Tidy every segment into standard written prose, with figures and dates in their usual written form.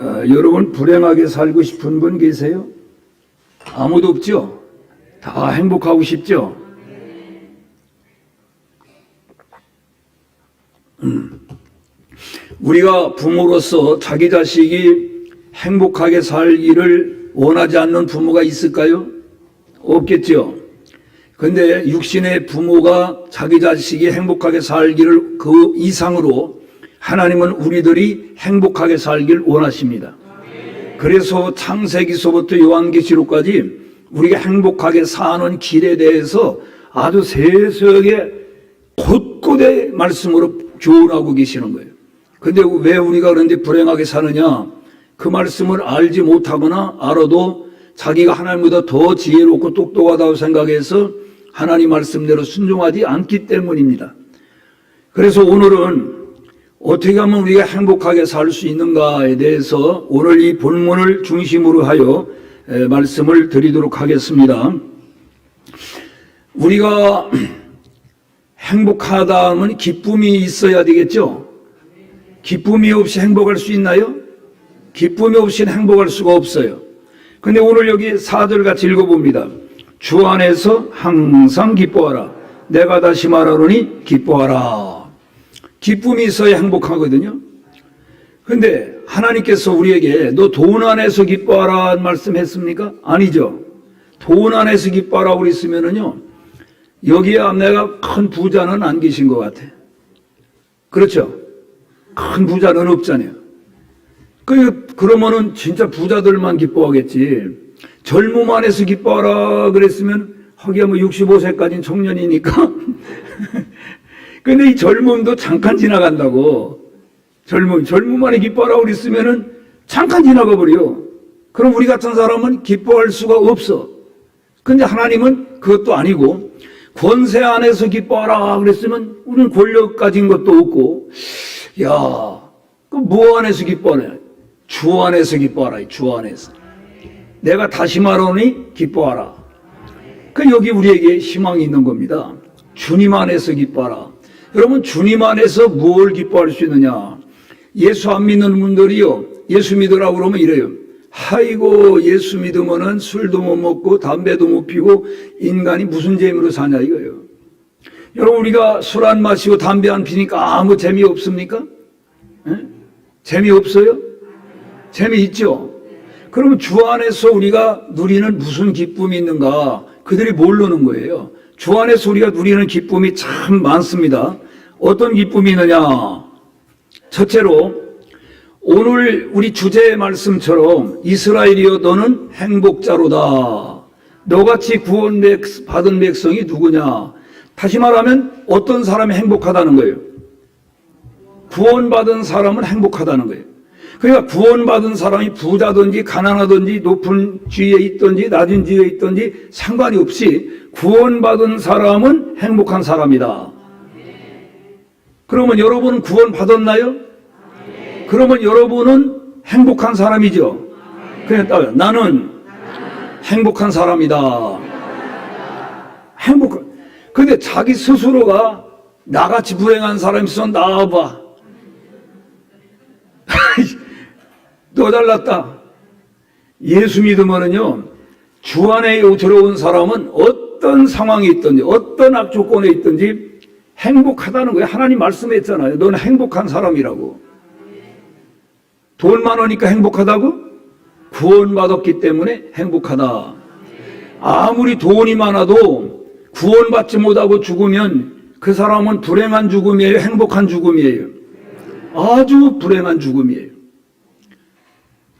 여러분 불행하게 살고 싶은 분 계세요? 아무도 없죠? 다 행복하고 싶죠? 우리가 부모로서 자기 자식이 행복하게 살기를 원하지 않는 부모가 있을까요? 없겠죠. 근데 육신의 부모가 자기 자식이 행복하게 살기를 그 이상으로 하나님은 우리들이 행복하게 살길 원하십니다. 그래서 창세기서부터 요한계시록까지 우리가 행복하게 사는 길에 대해서 아주 세세하게 곳곳의 말씀으로 교훈하고 계시는 거예요. 근데 왜 우리가 그런데 불행하게 사느냐? 그 말씀을 알지 못하거나 알아도 자기가 하나님보다 더 지혜롭고 똑똑하다고 생각해서 하나님 말씀대로 순종하지 않기 때문입니다. 그래서 오늘은 어떻게 하면 우리가 행복하게 살 수 있는가에 대해서 오늘 이 본문을 중심으로 하여 말씀을 드리도록 하겠습니다. 우리가 행복하다 하면 기쁨이 있어야 되겠죠? 기쁨이 없이 행복할 수 있나요? 기쁨이 없이는 행복할 수가 없어요. 근데 오늘 여기 4절 같이 읽어봅니다. 주 안에서 항상 기뻐하라. 내가 다시 말하노니 기뻐하라. 기쁨이 있어야 행복하거든요. 근데 하나님께서 우리에게 너 돈 안에서 기뻐하라 말씀했습니까? 아니죠. 돈 안에서 기뻐하라고 그랬으면은요, 여기에 내가 큰 부자는 안 계신 것 같아. 그렇죠? 큰 부자는 없잖아요. 그러면은 진짜 부자들만 기뻐하겠지. 젊음 안에서 기뻐하라 그랬으면 하기야 뭐 65세까지는 청년이니까. 근데 이 젊음도 잠깐 지나간다고. 젊음 안에 기뻐하라고 그랬으면은 잠깐 지나가 버려. 그럼 우리 같은 사람은 기뻐할 수가 없어. 근데 하나님은 그것도 아니고 권세 안에서 기뻐하라 그랬으면 우리는 권력 가진 것도 없고, 야, 그 뭐 안에서 기뻐하냐? 주 안에서 기뻐하라. 주 안에서. 내가 다시 말하노니 기뻐하라. 그 여기 우리에게 희망이 있는 겁니다. 주님 안에서 기뻐하라. 여러분, 주님 안에서 뭘 기뻐할 수 있느냐? 예수 안 믿는 분들이요, 예수 믿으라고 그러면 이래요. 아이고, 예수 믿으면은 술도 못 먹고 담배도 못 피고 인간이 무슨 재미로 사냐 이거예요. 여러분, 우리가 술 안 마시고 담배 안 피니까 아무 재미 없습니까? 재미 없어요? 재미 있죠? 그러면 주 안에서 우리가 누리는 무슨 기쁨이 있는가? 그들이 모르는 거예요. 주 안에서 우리가 누리는 기쁨이 참 많습니다. 어떤 기쁨이 있느냐? 첫째로 오늘 우리 주제의 말씀처럼 이스라엘이여 너는 행복자로다. 너같이 구원받은 백성이 누구냐? 다시 말하면 어떤 사람이 행복하다는 거예요? 구원받은 사람은 행복하다는 거예요. 그러니까 구원받은 사람이 부자든지 가난하든지 높은 지위에 있든지 낮은 지위에 있든지 상관이 없이 구원받은 사람은 행복한 사람이다. 그러면 여러분은 구원받았나요? 그러면 여러분은 행복한 사람이죠. 그냥 따라 나는 행복한 사람이다. 행복한. 근데 자기 스스로가 나같이 불행한 사람이 있어 나와봐. 너 잘났다. 예수 믿으면은요, 주 안에 들어온 사람은 어떤 상황이 있든지 어떤 악조건에 있든지 행복하다는 거예요. 하나님 말씀했잖아요. 너는 행복한 사람이라고. 돈 많으니까 행복하다고? 구원받았기 때문에 행복하다. 아무리 돈이 많아도 구원받지 못하고 죽으면 그 사람은 불행한 죽음이에요? 행복한 죽음이에요? 아주 불행한 죽음이에요.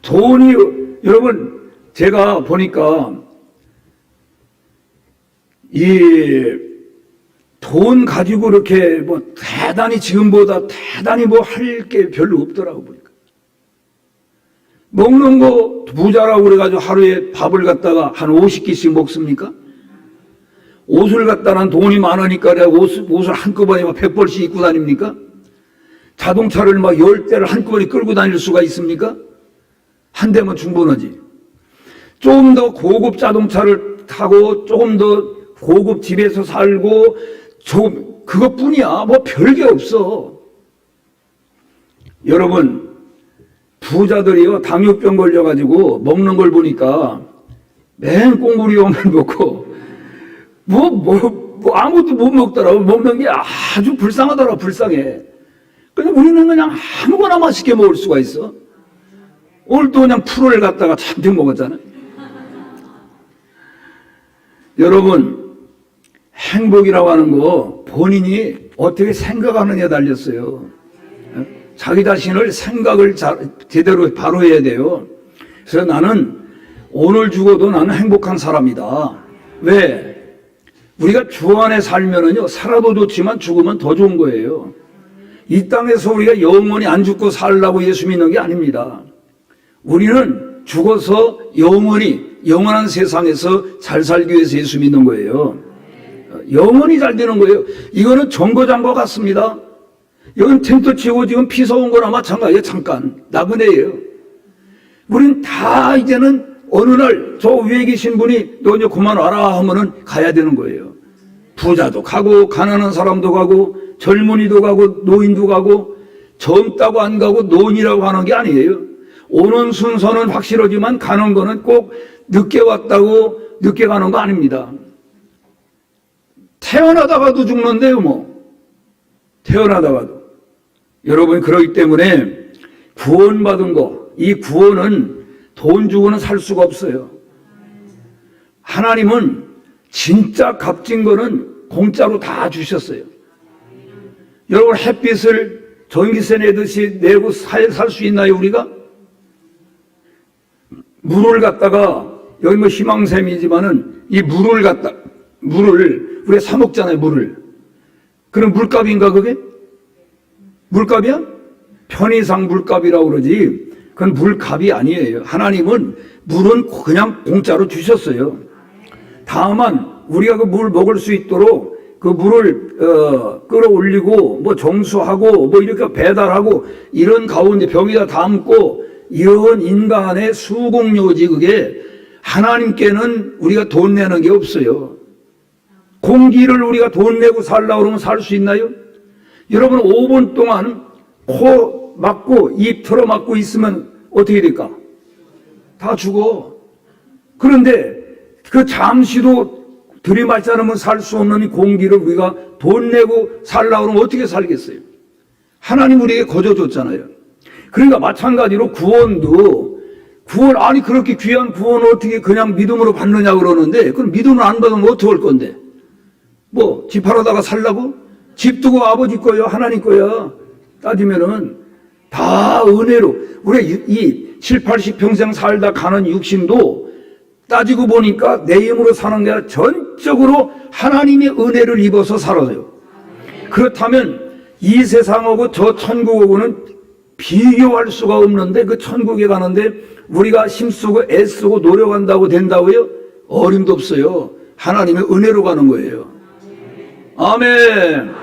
돈이, 여러분, 제가 보니까 이 돈 가지고 이렇게 뭐 대단히 지금보다 대단히 뭐 할 게 별로 없더라고 보니까. 먹는 거 부자라고 그래가지고 하루에 밥을 갖다가 한 50끼씩 먹습니까? 옷을 갖다는 돈이 많으니까 옷을 한꺼번에 막 100벌씩 입고 다닙니까? 자동차를 막 10대를 한꺼번에 끌고 다닐 수가 있습니까? 한 대면 충분하지. 조금 더 고급 자동차를 타고 조금 더 고급 집에서 살고 그것뿐이야. 뭐 별게 없어. 여러분, 부자들이요, 당뇨병 걸려가지고 먹는 걸 보니까 맨 꽁구리용만 먹고, 아무것도 못 먹더라고. 먹는 게 아주 불쌍하더라, 불쌍해. 근데 우리는 그냥 아무거나 맛있게 먹을 수가 있어. 오늘도 그냥 풀을 갖다가 잔뜩 먹었잖아. 여러분, 행복이라고 하는 거 본인이 어떻게 생각하느냐에 달렸어요. 자기 자신을 생각을 제대로 바로 해야 돼요. 그래서 나는 오늘 죽어도 나는 행복한 사람이다. 왜? 우리가 주 안에 살면은요, 살아도 좋지만 죽으면 더 좋은 거예요. 이 땅에서 우리가 영원히 안 죽고 살라고 예수 믿는 게 아닙니다. 우리는 죽어서 영원한 세상에서 잘 살기 위해서 예수 믿는 거예요. 영원히 잘 되는 거예요. 이거는 정거장과 같습니다. 이건 텐트 치고 지금 피 쏘은 거나 마찬가지예요. 잠깐 나그네예요. 우린 다 이제는 어느 날 저 위에 계신 분이 너 이제 그만 와라 하면은 가야 되는 거예요. 부자도 가고 가난한 사람도 가고 젊은이도 가고 노인도 가고 젊다고 안 가고 노인이라고 하는 게 아니에요. 오는 순서는 확실하지만 가는 거는 꼭 늦게 왔다고 늦게 가는 거 아닙니다. 태어나다가도 죽는데요, 뭐. 태어나다가도. 여러분, 그렇기 때문에 구원받은 거, 이 구원은 돈 주고는 살 수가 없어요. 하나님은 진짜 값진 거는 공짜로 다 주셨어요. 여러분, 햇빛을 전기세 내듯이 내고 살 수 있나요, 우리가? 물을 갖다가, 여기 뭐 희망샘이지만은 이 물을 우리가 사 먹잖아요, 물을. 그럼 물값인가, 그게? 물값이야? 편의상 물값이라고 그러지. 그건 물값이 아니에요. 하나님은 물은 그냥 공짜로 주셨어요. 다만, 우리가 그 물 먹을 수 있도록 그 물을, 끌어올리고, 뭐 정수하고, 뭐 이렇게 배달하고, 이런 가운데 병에다 담고, 이런 인간의 수공료지, 그게 하나님께는 우리가 돈 내는 게 없어요. 공기를 우리가 돈 내고 살라고 그러면 살 수 있나요? 여러분, 5분 동안 코 막고 입 털어 막고 있으면 어떻게 될까? 다 죽어. 그런데 그 잠시도 들이마시지 않으면 살 수 없는 이 공기를 우리가 돈 내고 살라고 그러면 어떻게 살겠어요? 하나님 우리에게 거저줬잖아요. 그러니까 마찬가지로 아니 그렇게 귀한 구원을 어떻게 그냥 믿음으로 받느냐 그러는데, 그럼 믿음을 안 받으면 어떻게 할 건데? 뭐 집 하러다가 살라고? 집 두고 아버지 거야, 하나님 거야. 따지면은 다 은혜로. 우리가 이 7, 80평생 살다 가는 육신도 따지고 보니까 내 힘으로 사는 게 아니라 전적으로 하나님의 은혜를 입어서 살아요. 그렇다면 이 세상하고 저 천국하고는 비교할 수가 없는데, 그 천국에 가는데 우리가 힘쓰고 애쓰고 노력한다고 된다고요? 어림도 없어요. 하나님의 은혜로 가는 거예요. 아멘.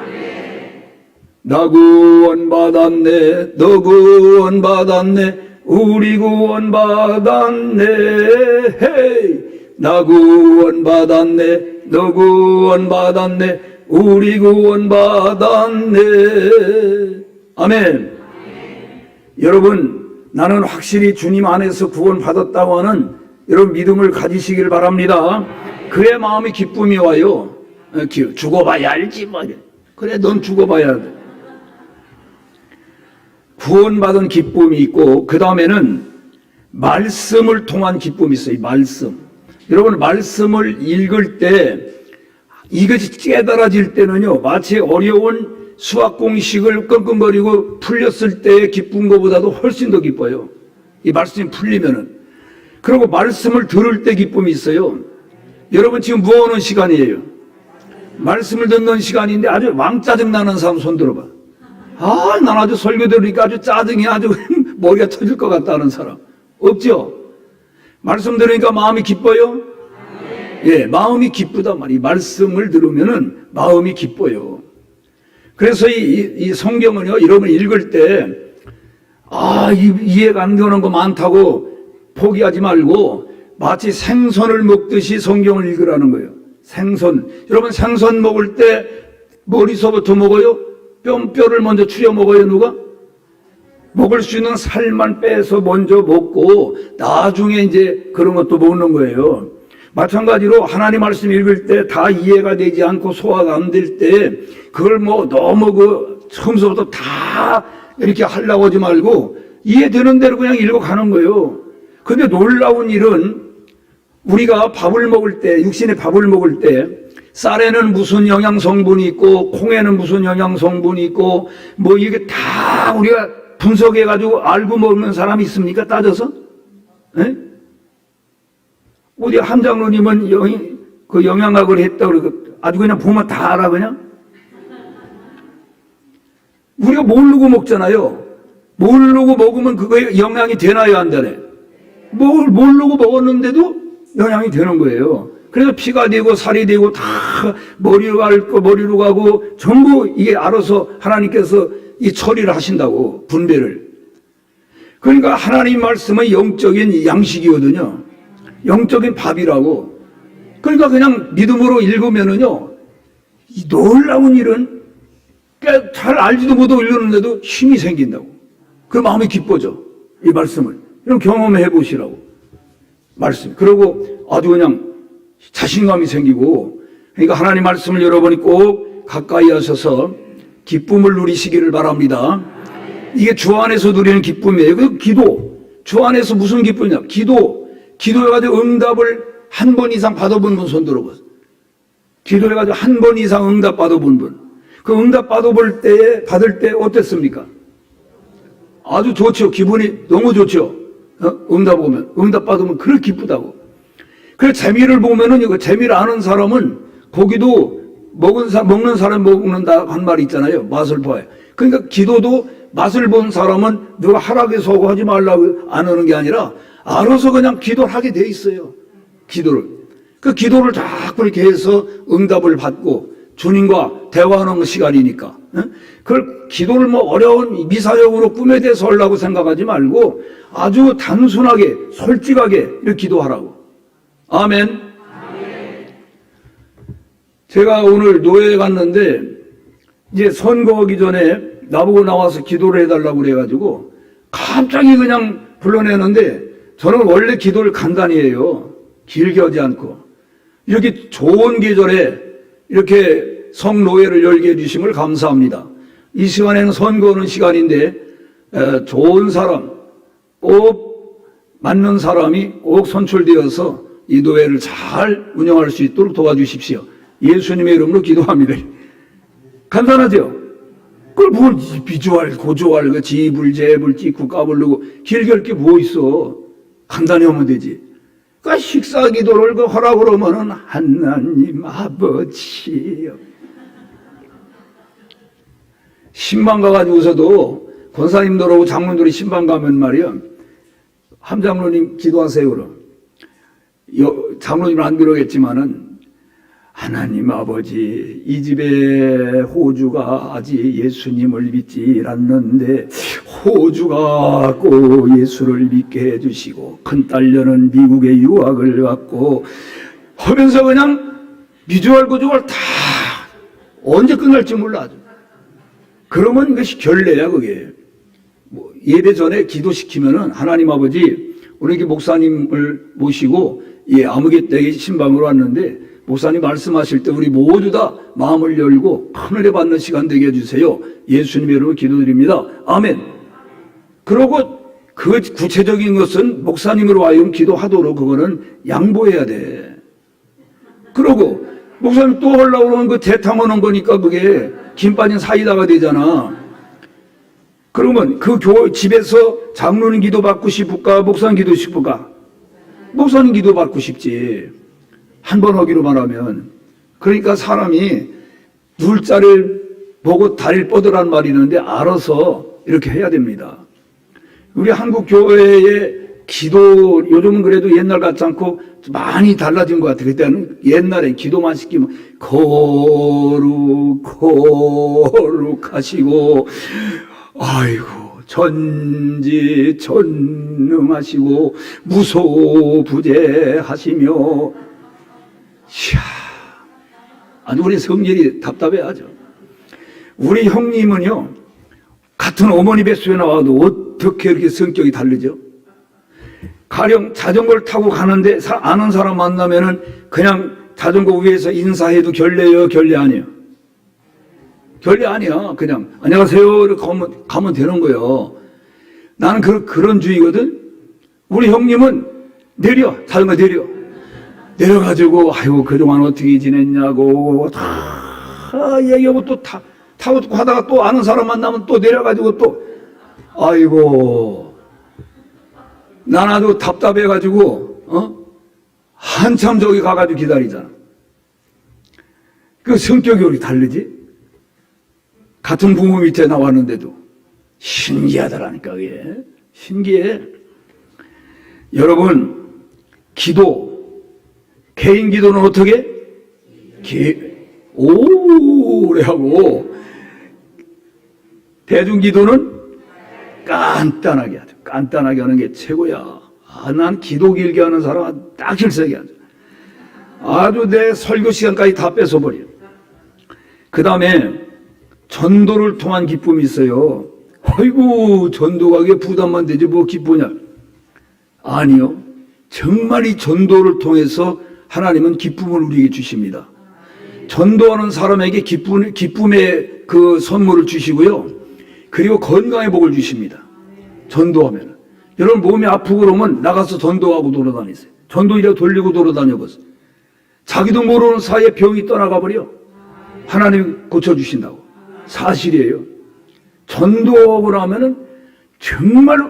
나 구원 받았네, 너 구원 받았네, 우리 구원 받았네, 헤이. 나 구원 받았네, 너 구원 받았네, 우리 구원 받았네. 아멘. 여러분, 나는 확실히 주님 안에서 구원 받았다고 하는 여러분 믿음을 가지시길 바랍니다. 그래 마음이 기쁨이 와요. 죽어봐야 알지 뭐. 그래, 넌 죽어봐야 돼. 구원받은 기쁨이 있고, 그 다음에는 말씀을 통한 기쁨이 있어요. 말씀. 여러분, 말씀을 읽을 때 이것이 깨달아질 때는요, 마치 어려운 수학 공식을 끙끙거리고 풀렸을 때의 기쁜 것보다도 훨씬 더 기뻐요. 이 말씀이 풀리면은. 그리고 말씀을 들을 때 기쁨이 있어요. 여러분, 지금 뭐 하는 시간이에요? 말씀을 듣는 시간인데 아주 왕짜증 나는 사람 손 들어봐. 난 아주 설교 들으니까 아주 짜증이 아주 머리가 터질 것 같다는 사람. 없죠? 말씀 들으니까 마음이 기뻐요? 예, 마음이 기쁘단 말이에요. 말씀을 들으면은 마음이 기뻐요. 그래서 이 성경은요, 여러분 읽을 때, 이해가 안 되는 거 많다고 포기하지 말고, 마치 생선을 먹듯이 성경을 읽으라는 거예요. 생선. 여러분, 생선 먹을 때 머리서부터 먹어요? 뼈를 먼저 추려 먹어요, 누가? 먹을 수 있는 살만 빼서 먼저 먹고 나중에 이제 그런 것도 먹는 거예요. 마찬가지로 하나님 말씀 읽을 때 다 이해가 되지 않고 소화가 안 될 때 그걸 뭐 너무 처음부터 다 이렇게 하려고 하지 말고 이해되는 대로 그냥 읽어가는 거예요. 근데 놀라운 일은 우리가 밥을 먹을 때, 육신의 밥을 먹을 때 쌀에는 무슨 영양 성분이 있고 콩에는 무슨 영양 성분이 있고 뭐 이게 다 우리가 분석해가지고 알고 먹는 사람이 있습니까? 따져서? 네? 어디 함장로님은 그 영양학을 했다 그러고 아주 그냥 보면 다 알아 그냥? 우리가 모르고 먹잖아요. 모르고 먹으면 그거에 영향이 되나요 안 되나요? 모르고 먹었는데도 영향이 되는 거예요. 그래서 피가 되고 살이 되고 다 머리로 갈 거 머리로 가고 전부 이게 알아서 하나님께서 이 처리를 하신다고 분배를. 그러니까 하나님 말씀은 영적인 양식이거든요. 영적인 밥이라고. 그러니까 그냥 믿음으로 읽으면은요, 이 놀라운 일은 잘 알지도 못하고 읽었는데도 힘이 생긴다고. 그 마음이 기뻐져. 이 말씀을. 이런 경험해 보시라고. 말씀. 그리고 아주 그냥 자신감이 생기고, 그러니까 하나님 말씀을 여러분이 꼭 가까이 하셔서 기쁨을 누리시기를 바랍니다. 이게 주 안에서 누리는 기쁨이에요. 그 기도. 주 안에서 무슨 기쁨이냐? 기도해가지고 응답을 한 번 이상 받아본 분 손 들어보세요. 기도해가지고 한 번 이상 응답 받아본 분. 그 응답 받을 때 어땠습니까? 아주 좋죠. 기분이 너무 좋죠. 응답 오면. 응답 받으면 그렇게 기쁘다고. 그래서 재미를 보면은, 이거 재미를 아는 사람은 고기도 먹는 사람 먹는다 한 말이 있잖아요. 맛을 봐요. 그러니까 기도도 맛을 본 사람은 누가 하라고 하고 하지 말라고 안 하는 게 아니라 알아서 그냥 기도를 하게 돼 있어요. 기도를. 그 기도를 자꾸 이렇게 해서 응답을 받고 주님과 대화하는 시간이니까. 그걸 기도를 뭐 어려운 미사역으로 꿈에 대해서 하려고 생각하지 말고 아주 단순하게 솔직하게 이렇게 기도하라고. 아멘. 제가 오늘 노예에 갔는데 이제 선거하기 전에 나보고 나와서 기도를 해달라고 그래가지고 갑자기 그냥 불러내는데 저는 원래 기도를 간단히 해요. 길게 하지 않고. 이렇게 좋은 계절에 이렇게 성노예를 열게 해주심을 감사합니다. 이 시간에는 선거하는 시간인데 좋은 사람, 꼭 맞는 사람이 꼭 선출되어서 이 노예를 잘 운영할 수 있도록 도와주십시오. 예수님의 이름으로 기도합니다. 간단하죠? 그걸 뭘 비주얼, 고주얼, 그 지불, 재불, 찍고 까불르고 길게 할 게 뭐 있어. 간단히 하면 되지. 그러니까 식사 기도를 그 하라고 그러면은 하나님 아버지. 신방 가가지고서도 권사님들하고 장로들이 신방 가면 말이야. 함장로님 기도하세요 그럼. 장로님은 안 그러겠지만은 하나님 아버지, 이 집에 호주가 아직 예수님을 믿지 않는데 호주가 꼭 예수를 믿게 해주시고 큰딸녀는 미국에 유학을 갔고 하면서 그냥 비주얼 고주얼 다 언제 끝날지 몰라. 그러면 이것이 결례야 그게. 뭐 예배 전에 기도시키면은 하나님 아버지, 우리 목사님을 모시고 아무개댁에 신방으로 왔는데 목사님 말씀하실 때 우리 모두 다 마음을 열고 하늘에 받는 시간 되게 해주세요. 예수님의 이름으로 기도드립니다. 아멘. 그러고 그 구체적인 것은 목사님으로 하여금 기도하도록 그거는 양보해야 돼. 그러고 목사님 또 하려고 그러면 그 대탕하는 거니까 그게 김 빠진 사이다가 되잖아. 그러면 그 집에서 장로님 기도 받고 싶을까? 목사님 기도 싶을까? 목사님 기도 받고 싶지. 한 번 하기로만 하면. 그러니까 사람이 눈자를 보고 다리를 뻗으라는 말이 있는데 알아서 이렇게 해야 됩니다. 우리 한국 교회의 기도 요즘은 그래도 옛날 같지 않고 많이 달라진 것 같아요. 그때는 옛날에 기도만 시키면 거룩 하시고 아이고 전지전능하시고 무소부재하시며 이야, 아주 우리 성질이 답답해하죠. 우리 형님은요, 같은 어머니 뱃속에 나와도 어떻게 이렇게 성격이 다르죠? 가령 자전거를 타고 가는데 아는 사람 만나면은 그냥 자전거 위에서 인사해도 결례요, 결례 아니에요? 결례 아니야. 그냥 안녕하세요 이렇게 가면 되는 거예요. 나는 그런 주의거든. 우리 형님은 자전거 내려가지고 아이고 그동안 어떻게 지냈냐고 다 얘기하고 또 타고 가다가 또 아는 사람 만나면 또 내려가지고 또 아이고 난 아주 답답해가지고 한참 저기 가가지고 기다리잖아. 그 성격이 우리 다르지? 같은 부모 밑에 나왔는데도 신기하더라니까. 그게 신기해. 여러분, 개인 기도는 어떻게? 오래 하고 대중 기도는 간단하게 하죠. 간단하게 하는 게 최고야. 난 기도 길게 하는 사람은 딱 질색이 하죠. 아주 내 설교 시간까지 다 뺏어버려. 그 다음에 전도를 통한 기쁨이 있어요. 아이고 전도가 그게 부담만 되지 뭐 기쁘냐. 아니요. 정말 이 전도를 통해서 하나님은 기쁨을 우리에게 주십니다. 전도하는 사람에게 기쁨의 그 선물을 주시고요. 그리고 건강의 복을 주십니다. 전도하면. 여러분 몸이 아프고 그러면 나가서 전도하고 돌아다니세요. 전도이라 돌리고 돌아다녀보세요. 자기도 모르는 사이에 병이 떠나가 버려. 하나님이 고쳐주신다고. 사실이에요. 전도하고 나면은 정말로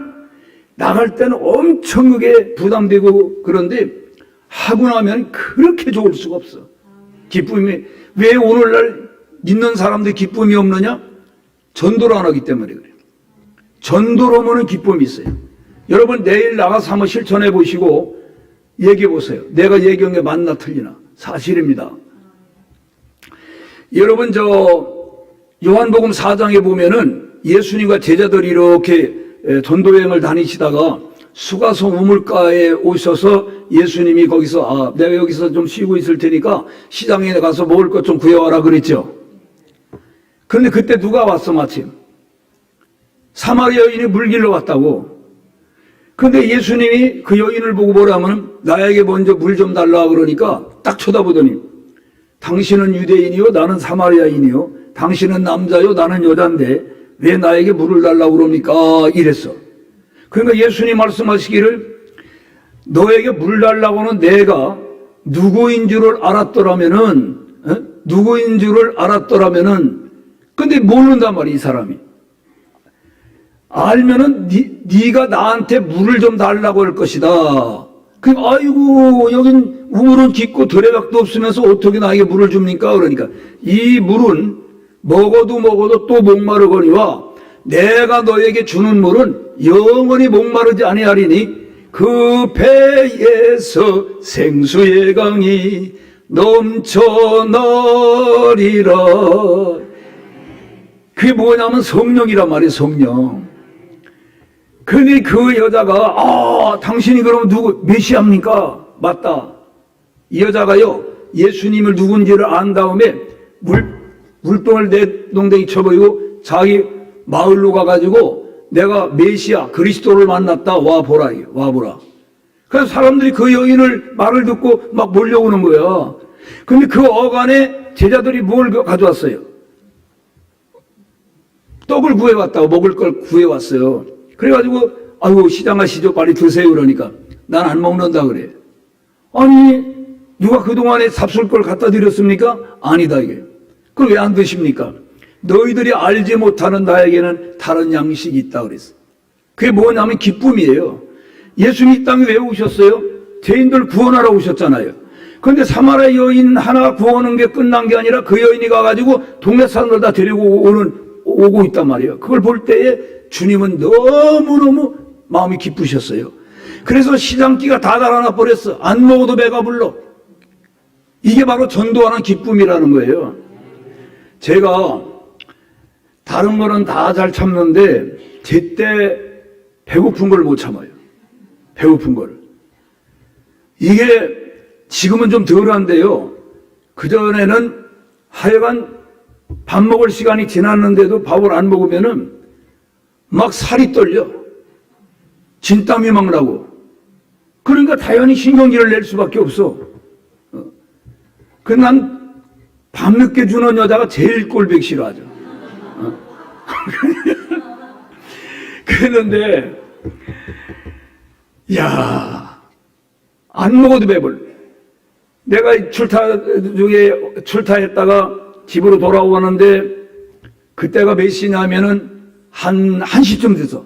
나갈 때는 엄청 그게 부담되고 그런데 하고 나면 그렇게 좋을 수가 없어. 기쁨이. 왜 오늘날 믿는 사람들 기쁨이 없느냐? 전도를 안 하기 때문에 그래요. 전도로 하면 기쁨이 있어요. 여러분 내일 나가서 한번 실천해 보시고 얘기해 보세요. 내가 얘기한 게 맞나 틀리나. 사실입니다. 여러분 요한복음 4장에 보면은 예수님과 제자들이 이렇게 전도여행을 다니시다가 수가성 우물가에 오셔서 예수님이 거기서 내가 여기서 좀 쉬고 있을 테니까 시장에 가서 먹을 것 좀 구해와라 그랬죠. 그런데 그때 누가 왔어 마침? 사마리아 여인이 물길로 왔다고. 그런데 예수님이 그 여인을 보고 뭐라면 나에게 먼저 물 좀 달라 그러니까 딱 쳐다보더니 당신은 유대인이요 나는 사마리아인이요 당신은 남자요 나는 여자인데 왜 나에게 물을 달라고 그럽니까? 이랬어. 그러니까 예수님 말씀하시기를 너에게 물 달라고는 내가 누구인 줄을 알았더라면은 근데 모른단 말이야 이 사람이. 알면은 네가 나한테 물을 좀 달라고 할 것이다. 그럼 아이고 여긴 우물은 깊고 드레박도 없으면서 어떻게 나에게 물을 줍니까? 그러니까 이 물은 먹어도 또 목마르거니와 내가 너에게 주는 물은 영원히 목마르지 아니하리니 그 배에서 생수의 강이 넘쳐나리라. 그게 뭐냐면 성령이란 말이에요. 성령. 근데 그 여자가 당신이 그러면 메시아입니까? 맞다. 이 여자가요 예수님을 누군지를 안 다음에 물동을 내 동댕이 쳐버리고 자기 마을로 가가지고 내가 메시아 그리스도를 만났다 와보라. 그래서 사람들이 그 여인을 말을 듣고 막 몰려오는 거야. 근데 그 어간에 제자들이 뭘 가져왔어요? 떡을 구해왔다고. 먹을 걸 구해왔어요. 그래가지고 아이고 시장 가시죠 빨리 드세요 그러니까 난 안 먹는다 그래. 아니 누가 그동안에 잡술 걸 갖다 드렸습니까? 아니다 이게. 그럼 왜 안 드십니까? 너희들이 알지 못하는 나에게는 다른 양식이 있다 그랬어. 그게 뭐냐면 기쁨이에요. 예수님이 이 땅에 왜 오셨어요? 죄인들 구원하러 오셨잖아요. 그런데 사마리아 여인 하나 구하는 게 끝난 게 아니라 그 여인이 가가지고 동네 사람들 다 데리고 오고 있단 말이에요. 그걸 볼 때에 주님은 너무너무 마음이 기쁘셨어요. 그래서 시장기가 다 달아나 버렸어. 안 먹어도 배가 불러. 이게 바로 전도하는 기쁨이라는 거예요. 제가 다른 거는 다 잘 참는데 제때 배고픈 걸 못 참아요. 배고픈 걸. 이게 지금은 좀 덜한데요. 그전에는 하여간 밥 먹을 시간이 지났는데도 밥을 안 먹으면은 막 살이 떨려. 진땀이 막 나고. 그러니까 당연히 신경질을 낼 수밖에 없어. 난 밤늦게 주는 여자가 제일 꼴보기 싫어하죠. 그랬는데, 야, 안 먹어도 배불러. 내가 출타했다가 집으로 돌아오는데, 그때가 몇 시냐면은, 한 1시쯤 돼서,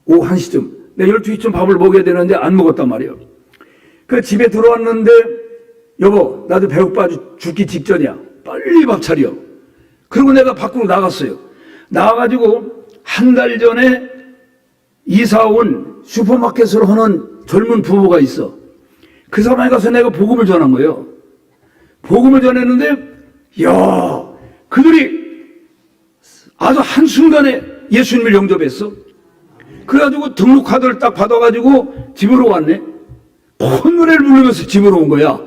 오후 1시쯤. 내가 12시쯤 밥을 먹어야 되는데, 안 먹었단 말이에요. 그 집에 들어왔는데, 여보, 나도 배고파 죽기 직전이야. 빨리 밥 차려. 그리고 내가 밖으로 나갔어요. 나와가지고, 한 달 전에 이사 온 슈퍼마켓을 하는 젊은 부부가 있어. 그 사람에 가서 내가 복음을 전한 거예요. 복음을 전했는데, 야, 그들이 아주 한순간에 예수님을 영접했어. 그래가지고 등록카드를 딱 받아가지고 집으로 왔네. 큰 노래를 부르면서 집으로 온 거야.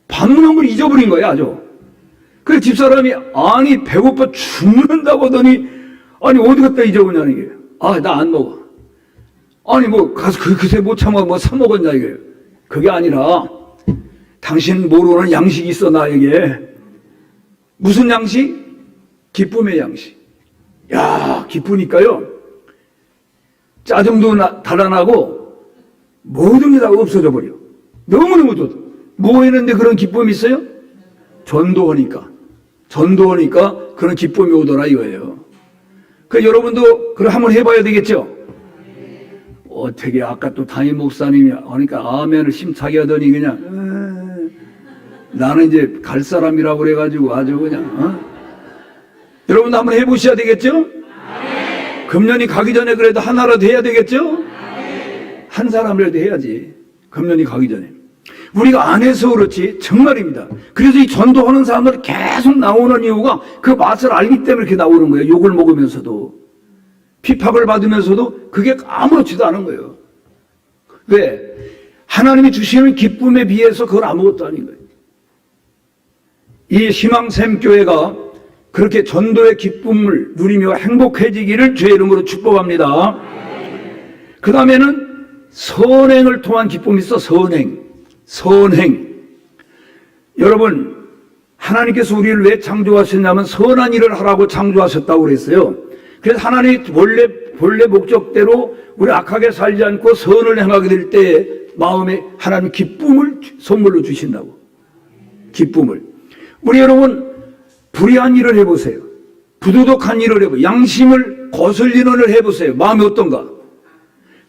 방문한 걸 잊어버린 거야, 아주. 그래, 집사람이, 아니, 배고파 죽는다고 하더니, 아니, 어디 갔다 잊어버냐는 게. 아, 나 안 먹어. 아니, 뭐, 가서 그새 못 참아, 뭐, 사먹었냐, 이게. 그게 아니라, 당신 모르는 양식이 있어, 나에게. 무슨 양식? 기쁨의 양식. 야, 기쁘니까요. 짜증도 달아나고, 모든 게 다 없어져 버려. 너무너무 좋다. 뭐 했는데 그런 기쁨이 있어요? 전도하니까 그런 기쁨이 오더라 이거예요. 그 여러분도 그걸 한번 해봐야 되겠죠? 어떻게 아까 또 담임 목사님이 하니까 아멘을 심차게 하더니 그냥 나는 이제 갈 사람이라고 그래가지고 아주 그냥 여러분도 한번 해보셔야 되겠죠? 금년이 가기 전에 그래도 하나라도 해야 되겠죠? 한 사람이라도 해야지. 금년이 가기 전에. 우리가 안 해서 그렇지 정말입니다. 그래서 이 전도하는 사람들이 계속 나오는 이유가 그 맛을 알기 때문에 이렇게 나오는 거예요. 욕을 먹으면서도 핍박을 받으면서도 그게 아무렇지도 않은 거예요. 왜? 하나님이 주시는 기쁨에 비해서 그건 아무것도 아닌 거예요. 이 희망샘교회가 그렇게 전도의 기쁨을 누리며 행복해지기를 주의 이름으로 축복합니다. 그 다음에는 선행을 통한 기쁨이 있어. 선행. 여러분, 하나님께서 우리를 왜 창조하셨냐면 선한 일을 하라고 창조하셨다고 그랬어요. 그래서 하나님이 본래 목적대로 우리 악하게 살지 않고 선을 행하게 될 때 마음에 하나님 기쁨을 선물로 주신다고. 기쁨을. 우리 여러분, 불의한 일을 해보세요. 부도덕한 일을 해보세요. 양심을 거슬리는 일을 해보세요. 마음이 어떤가?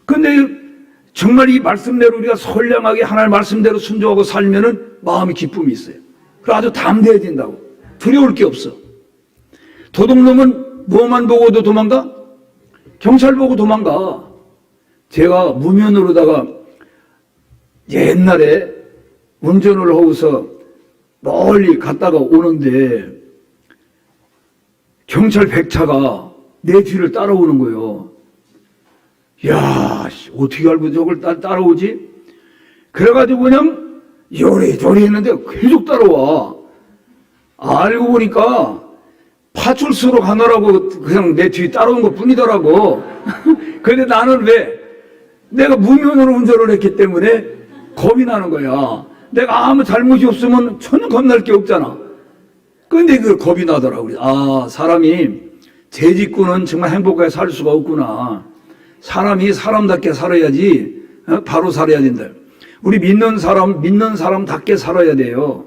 근데 정말 이 말씀대로 우리가 선량하게 하나님 말씀대로 순종하고 살면은 마음이 기쁨이 있어요. 그래서 아주 담대해진다고. 두려울 게 없어. 도둑놈은 뭐만 보고도 도망가? 경찰 보고 도망가. 제가 무면으로다가 옛날에 운전을 하고서 멀리 갔다가 오는데 경찰 백차가 내 뒤를 따라오는 거예요. 야, 어떻게 알고 저걸 따라오지? 그래가지고 그냥 요리조리 했는데 계속 따라와. 알고 보니까 파출소로 가느라고 그냥 내 뒤에 따라온 것 뿐이더라고. 근데 나는 왜? 내가 무면으로 운전을 했기 때문에 겁이 나는 거야. 내가 아무 잘못이 없으면 전혀 겁날 게 없잖아. 근데 그 겁이 나더라고. 아, 사람이 죄 짓고는 정말 행복하게 살 수가 없구나. 사람이 사람답게 살아야지, 바로 살아야 된다. 우리 믿는 사람답게 살아야 돼요.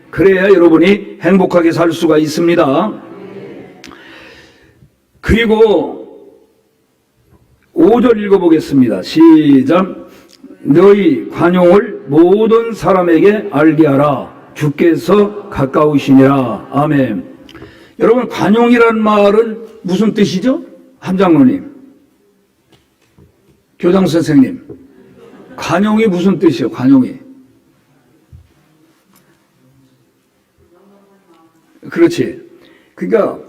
그래야 여러분이 행복하게 살 수가 있습니다. 그리고 5절 읽어보겠습니다. 시작. 너희 관용을 모든 사람에게 알게 하라. 주께서 가까우시니라. 아멘. 여러분, 관용이란 말은 무슨 뜻이죠? 함장로님, 교장 선생님, 관용이 무슨 뜻이에요? 관용이. 그렇지. 그러니까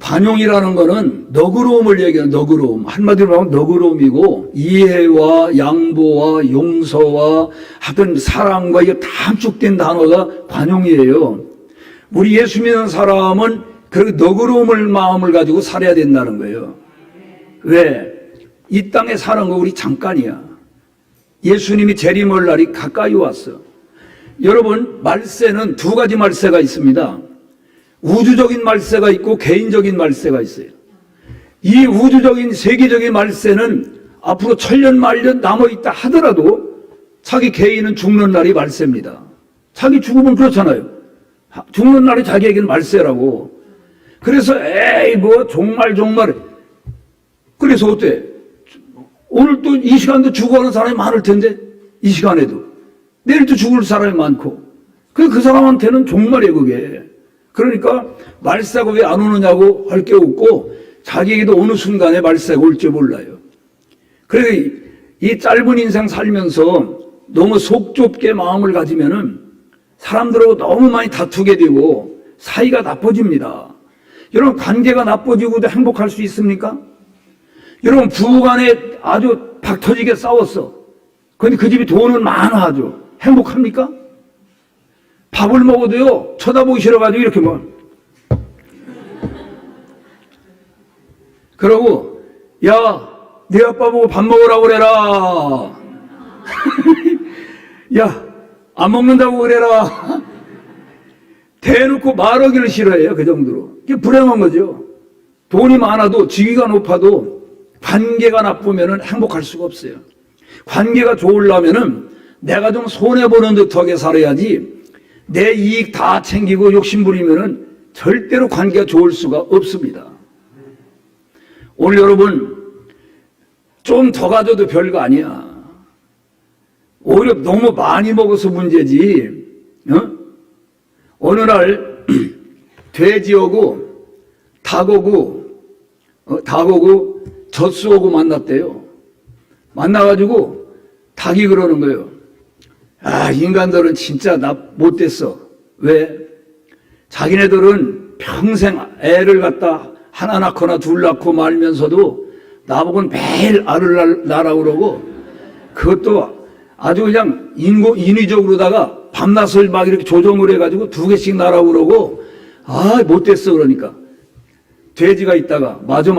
관용이라는 거는 너그러움을 얘기하는 너그러움. 한마디로 하면 너그러움이고 이해와 양보와 용서와 하여튼 사랑과 이게 다 함축된 단어가 관용이에요. 우리 예수 믿는 사람은 그렇게 너그러움을 마음을 가지고 살아야 된다는 거예요. 왜? 이 땅에 사는 거 우리 잠깐이야. 예수님이 재림할 날이 가까이 왔어. 여러분, 말세는 두 가지 말세가 있습니다. 우주적인 말세가 있고 개인적인 말세가 있어요. 이 우주적인 세계적인 말세는 앞으로 1000년 만년 남아있다 하더라도 자기 개인은 죽는 날이 말세입니다. 자기 죽으면 그렇잖아요. 죽는 날이 자기에게는 말세라고. 그래서 에이 뭐 정말 그래서 어때? 오늘 또 이 시간도 죽어가는 사람이 많을 텐데 이 시간에도 내일 또 죽을 사람이 많고 그 사람한테는 정말이에요 그게. 그러니까 말세가 왜 안 오느냐고 할 게 없고 자기에게도 어느 순간에 말세가 올지 몰라요. 그래서 이 짧은 인생 살면서 너무 속 좁게 마음을 가지면은 사람들하고 너무 많이 다투게 되고 사이가 나빠집니다. 여러분, 관계가 나빠지고도 행복할 수 있습니까? 여러분, 부부간에 아주 박 터지게 싸웠어. 그런데 그 집이 돈은 많아 아주. 행복합니까? 밥을 먹어도요, 쳐다보기 싫어가지고 이렇게 그러고, 야, 네 아빠 보고 밥 먹으라고 그래라. 야, 안 먹는다고 그래라. 대놓고 말하기를 싫어해요, 그 정도로. 이게 불행한 거죠. 돈이 많아도, 직위가 높아도, 관계가 나쁘면은 행복할 수가 없어요. 관계가 좋으려면은 내가 좀 손해보는 듯하게 살아야지, 내 이익 다 챙기고 욕심부리면은 절대로 관계가 좋을 수가 없습니다. 오늘 여러분, 좀 더 가져도 별거 아니야. 오히려 너무 많이 먹어서 문제지. 어느 날 돼지하고 닭하고 젖소하고 만났대요. 만나가지고 닭이 그러는 거예요. 아, 인간들은 진짜 나 못됐어. 왜? 자기네들은 평생 애를 갖다 하나 낳거나 둘 낳고 말면서도 나보고는 매일 알을 낳으라고 그러고, 그것도 아주 그냥 인위적으로다가 밤낮을 막 이렇게 조정을 해가지고 2개씩 낳으라고 그러고, 아, 못됐어. 그러니까. 돼지가 있다가, 맞아.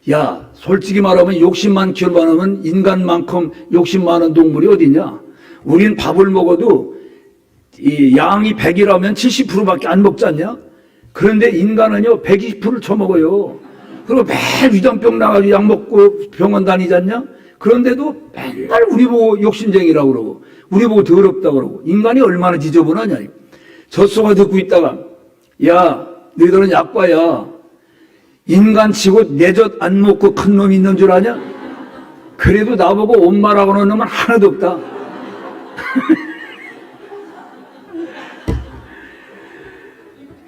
야, 솔직히 말하면 욕심만 키우면 인간만큼 욕심 많은 동물이 어디냐? 우린 밥을 먹어도 이 양이 100이라면 70%밖에 안 먹지 않냐? 그런데 인간은요, 120%를 처먹어요. 그리고 매일 위장병 나가지고 약 먹고 병원 다니지 않냐? 그런데도 맨날 우리 보고 욕심쟁이라고 그러고, 우리 보고 더럽다고 그러고, 인간이 얼마나 지저분하냐. 젖소가 듣고 있다가, 야, 너희들은 약과야. 인간치고 내 젖 안 먹고 큰 놈이 있는 줄 아냐? 그래도 나보고 엄마라고 하는 놈은 하나도 없다.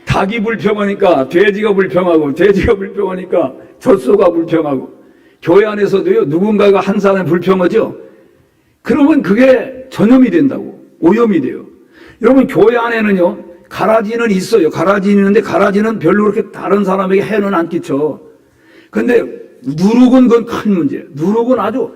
닭이 불평하니까 돼지가 불평하고, 돼지가 불평하니까 젖소가 불평하고, 교회 안에서도요, 누군가가 한 사람이 불평하죠? 그러면 그게 전염이 된다고, 오염이 돼요. 여러분, 교회 안에는요, 가라지는 있어요. 가라지는 있는데, 가라지는 별로 그렇게 다른 사람에게 해는 안 끼쳐. 근데 누룩은 그건 큰 문제예요. 누룩은 아주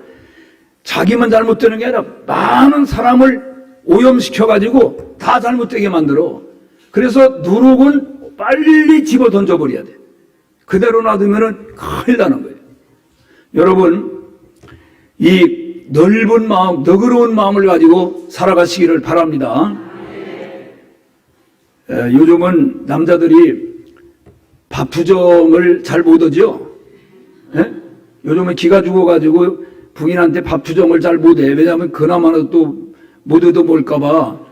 자기만 잘못되는 게 아니라 많은 사람을 오염시켜가지고 다 잘못되게 만들어. 그래서 누룩은 빨리 집어 던져버려야 돼. 그대로 놔두면은 큰일 나는 거예요. 여러분, 이 넓은 마음, 너그러운 마음을 가지고 살아가시기를 바랍니다. 요즘은 남자들이 밥투정을 잘 못하죠. 요즘은 기가 죽어가지고 부인한테 밥투정을 잘 못해. 왜냐하면 그나마는 또 못해도 뭘까봐.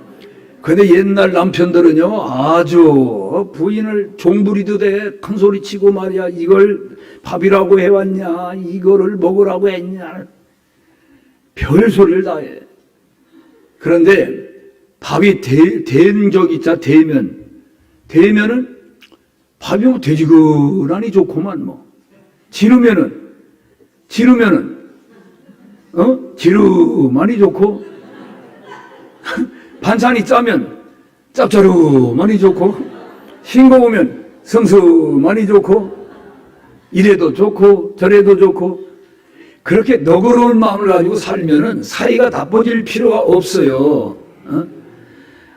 근데 옛날 남편들은요, 아주 부인을 종부리듯 큰 소리 치고 말이야. 이걸 밥이라고 해왔냐, 이거를 먹으라고 했냐, 별 소리를 다 해. 그런데 밥이 된 적이 있자, 대면은 밥이 뭐 되지근하니 좋구만, 뭐. 지르면은 지르만이 좋고, 반찬이 짜면 짭짜름하니 좋고, 싱거우면 성스만이 좋고, 이래도 좋고 저래도 좋고. 그렇게 너그러운 마음을 가지고 살면은 사이가 나빠질 필요가 없어요.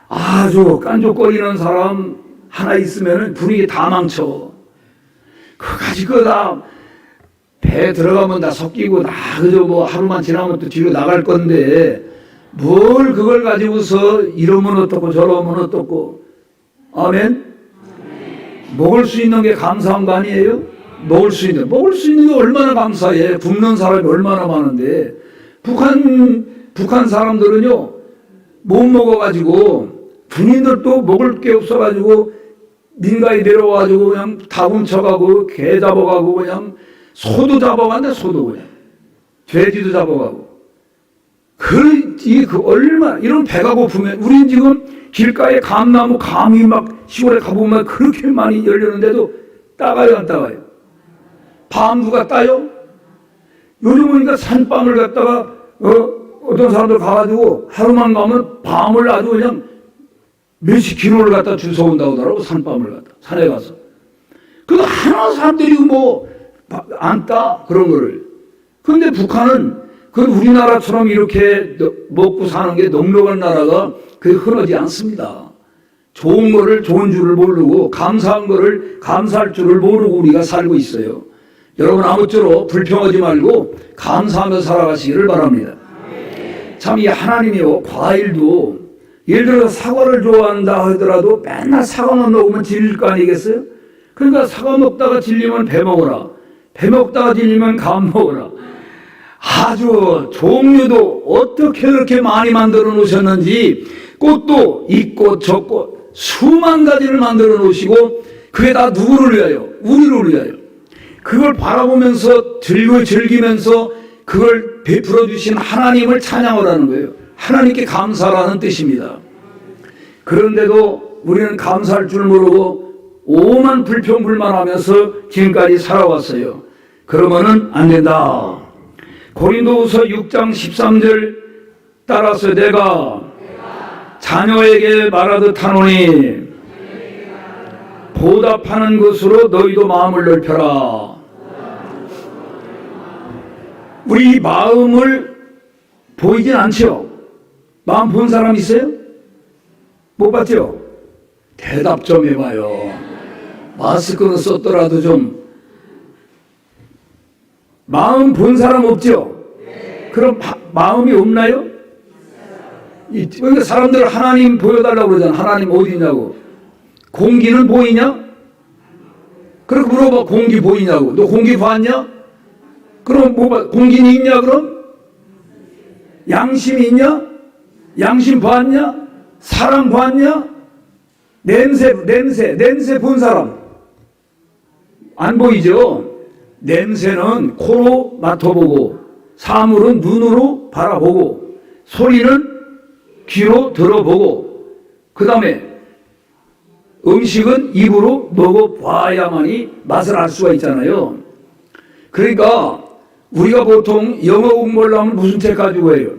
아주 깐족거리는 사람 하나 있으면은 분위기 다 망쳐. 그거 가지고 다 배에 들어가면 다 섞이고 다 그저 뭐 하루만 지나면 또 뒤로 나갈 건데 뭘 그걸 가지고서 이러면 어떻고 저러면 어떻고. 아멘? 먹을 수 있는 게 감사한 거 아니에요? 먹을 수 있는 게 얼마나 감사해. 굶는 사람이 얼마나 많은데. 북한 사람들은요, 못 먹어가지고, 군인들도 먹을 게 없어가지고, 민가에 내려와가지고, 그냥 다 훔쳐가고, 개 잡아가고, 그냥, 소도 잡아간다, 소도 그냥. 돼지도 잡아가고. 얼마나, 이런 배가 고프면, 우린 지금 길가에 감나무, 감이 막 시골에 가보면 그렇게 많이 열렸는데도 따가요, 안 따가요? 밤 누가 따요? 요즘 보니까 산밤을 갖다가, 어떤 사람들 가가지고 하루만 가면 밤을 아주 그냥 몇십 킬로를 갖다 주워온다고 하더라고, 산밤을 갖다. 산에 가서. 그거 하나 사람들이 뭐, 안 따? 그런 거를. 근데 북한은 그 우리나라처럼 이렇게 먹고 사는 게 넉넉한 나라가 그게 흔하지 않습니다. 좋은 거를 좋은 줄을 모르고 감사한 거를 감사할 줄을 모르고 우리가 살고 있어요. 여러분 아무쪼록 불평하지 말고 감사하며 살아가시기를 바랍니다. 참 이 하나님이요, 과일도 예를 들어 사과를 좋아한다 하더라도 맨날 사과만 먹으면 질릴 거 아니겠어요? 그러니까 사과 먹다가 질리면 배 먹어라. 배 먹다가 질리면 감 먹어라. 아주 종류도 어떻게 그렇게 많이 만들어 놓으셨는지, 꽃도 이 꽃 저 꽃 수만 가지를 만들어 놓으시고 그게 다 누구를 위하여? 우리를 위하여. 그걸 바라보면서 즐기면서 그걸 베풀어 주신 하나님을 찬양하라는 거예요. 하나님께 감사라는 뜻입니다. 그런데도 우리는 감사할 줄 모르고 오만 불평불만하면서 지금까지 살아왔어요. 그러면은 안 된다. 고린도후서 6장 13절 따라서 내가 자녀에게 말하듯 하노니 보답하는 것으로 너희도 마음을 넓혀라. 우리 마음을 보이진 않죠? 마음 본 사람 있어요? 못 봤죠? 대답 좀 해봐요. 마스크는 썼더라도 좀. 마음 본 사람 없죠? 그럼 마음이 없나요? 그러니까 사람들 하나님 보여달라고 그러잖아. 하나님 어디 있냐고. 공기는 보이냐? 그렇게 물어봐. 공기 보이냐고. 너 공기 봤냐? 그럼 뭐 봐? 공기는 있냐 그럼? 양심이 있냐? 양심 봤냐? 사람 봤냐? 냄새 본 사람 안 보이죠? 냄새는 코로 맡아보고, 사물은 눈으로 바라보고, 소리는 귀로 들어보고, 그 다음에 음식은 입으로 먹어봐야만이 맛을 알 수가 있잖아요. 그러니까 우리가 보통 영어 공부를 하면 무슨 책 가지고 해요?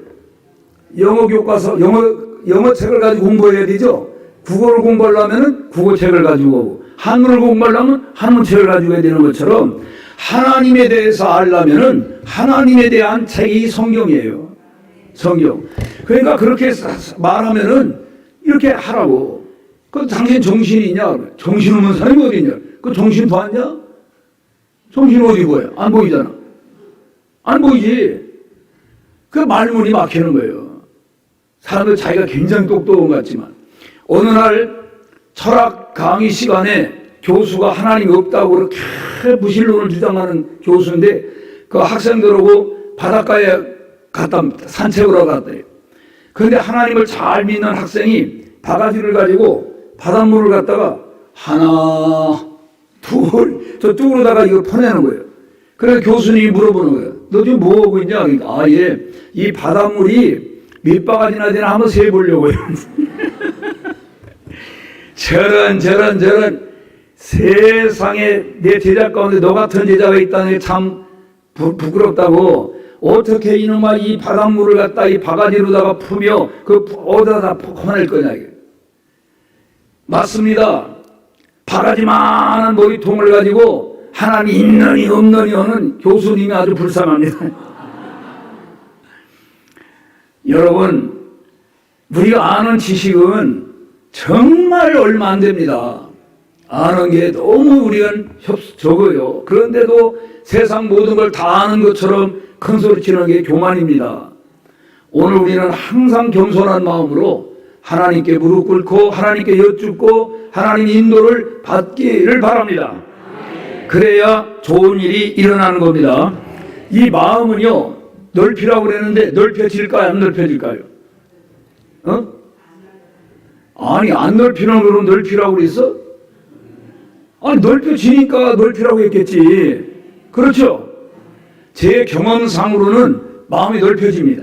영어 교과서, 영어 책을 가지고 공부해야 되죠? 국어를 공부하려면 국어책을 가지고 오고, 한문을 공부하려면 한문책을 가지고 해야 되는 것처럼 하나님에 대해서 알려면은 하나님에 대한 책이 성경이에요. 성경. 그러니까 그렇게 말하면은 이렇게 하라고. 그 당신 정신이 있냐? 정신 없는 사람이 어디 있냐? 그 정신 봤냐? 정신 어디 보여? 안 보이잖아. 안 보이지. 그 말문이 막히는 거예요. 사람들 자기가 굉장히 똑똑한 것 같지만 어느 날 철학 강의 시간에 교수가 하나님이 없다고 그렇게 부실론을 주장하는 교수인데 그 학생들하고 바닷가에 산책을 하러 갔대요. 그런데 하나님을 잘 믿는 학생이 바가지를 가지고 바닷물을 갖다가 하나, 둘, 저 뚝으로다가 이걸 퍼내는 거예요. 그래서 교수님이 물어보는 거예요. 너 지금 뭐 하고 있냐? 그러니까, 아, 예. 이 바닷물이 몇 바가지나 되나 한번 세보려고요. 저런 세상에 내 제자 가운데 너 같은 제자가 있다는 게 참 부끄럽다고. 어떻게 이놈아 이 바닷물을 갖다 이 바가지로다가 푸며 그 어디다 다 퍼낼 거냐 이게. 맞습니다. 바가지만한 머리통을 가지고 하나님 있느니 없느니 하는 교수님이 아주 불쌍합니다. 여러분, 우리가 아는 지식은 정말 얼마 안 됩니다. 아는 게 너무 우리가 적어요. 그런데도 세상 모든 걸 다 아는 것처럼 큰 소리 치는 게 교만입니다. 오늘 우리는 항상 겸손한 마음으로 하나님께 무릎 꿇고 하나님께 여쭙고 하나님 인도를 받기를 바랍니다. 그래야 좋은 일이 일어나는 겁니다. 이 마음은요, 넓히라고 그랬는데 넓혀질까요? 안 넓혀질까요? 아니, 안 넓히는 거로 넓히라고 그랬어? 아니, 넓혀지니까 넓히라고 했겠지. 그렇죠? 제 경험상으로는 마음이 넓혀집니다.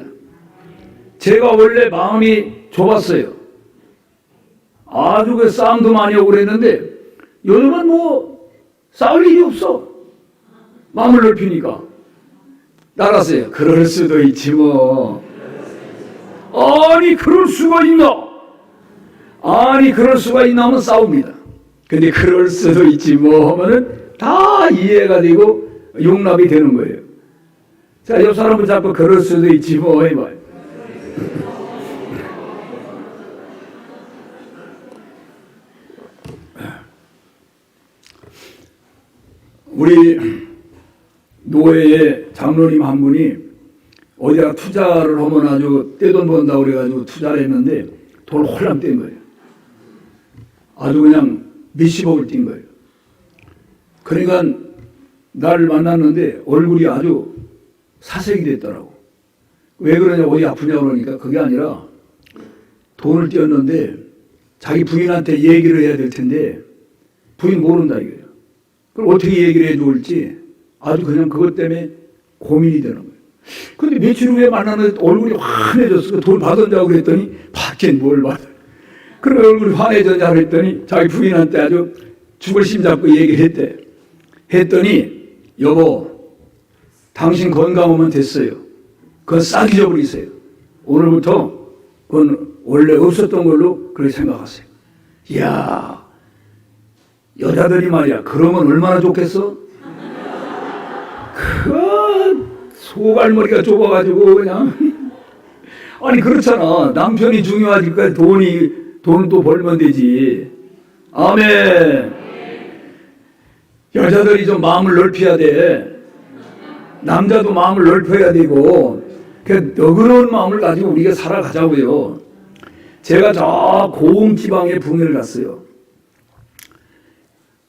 제가 원래 마음이 좁았어요. 아주 그 싸움도 많이 하고 그랬는데 요즘은 뭐 싸울 일이 없어. 마음을 넓히니까. 따랐어요. 그럴 수도 있지 뭐. 아니 그럴 수가 있나? 아니 그럴 수가 있나 하면 싸웁니다. 근데 그럴 수도 있지 뭐 하면은 다 이해가 되고 용납이 되는 거예요. 자, 옆 사람을 잡고 그럴 수도 있지 뭐 해봐요. 우리 노회에 장로님 한 분이 어디다가 투자를 하면 아주 떼돈 번다고 그래가지고 투자를 했는데 돈을 홀랑 뗀 거예요. 아주 그냥 몇십억을 띈 거예요. 그러니까 나를 만났는데 얼굴이 아주 사색이 됐더라고. 왜 그러냐, 어디 아프냐고 그러니까 그게 아니라 돈을 띄었는데 자기 부인한테 얘기를 해야 될 텐데 부인 모른다 이거예요. 그걸 어떻게 얘기를 해 줄지 아주 그냥 그것 때문에 고민이 되는 거예요. 근데 며칠 후에 만났는데 얼굴이 환해졌어. 돈 받았냐고 그랬더니 받긴 뭘 받아. 그러면 얼굴이 환해졌냐 그랬더니 자기 부인한테 아주 죽을 심 잡고 얘기를 했대. 했더니 여보 당신 건강하면 됐어요. 그건 싹 잊어버리세요. 오늘부터 그건 원래 없었던 걸로 그렇게 생각하세요. 이야, 여자들이 말이야 그러면 얼마나 좋겠어? 그 소갈머리가 좁아가지고 그냥 아니 그렇잖아. 남편이 중요하니까 돈은 또 벌면 되지. 아멘. 여자들이 좀 마음을 넓혀야 돼. 남자도 마음을 넓혀야 되고 그 너그러운 마음을 가지고 우리가 살아가자고요. 제가 저 고흥 지방에 붕해를 갔어요.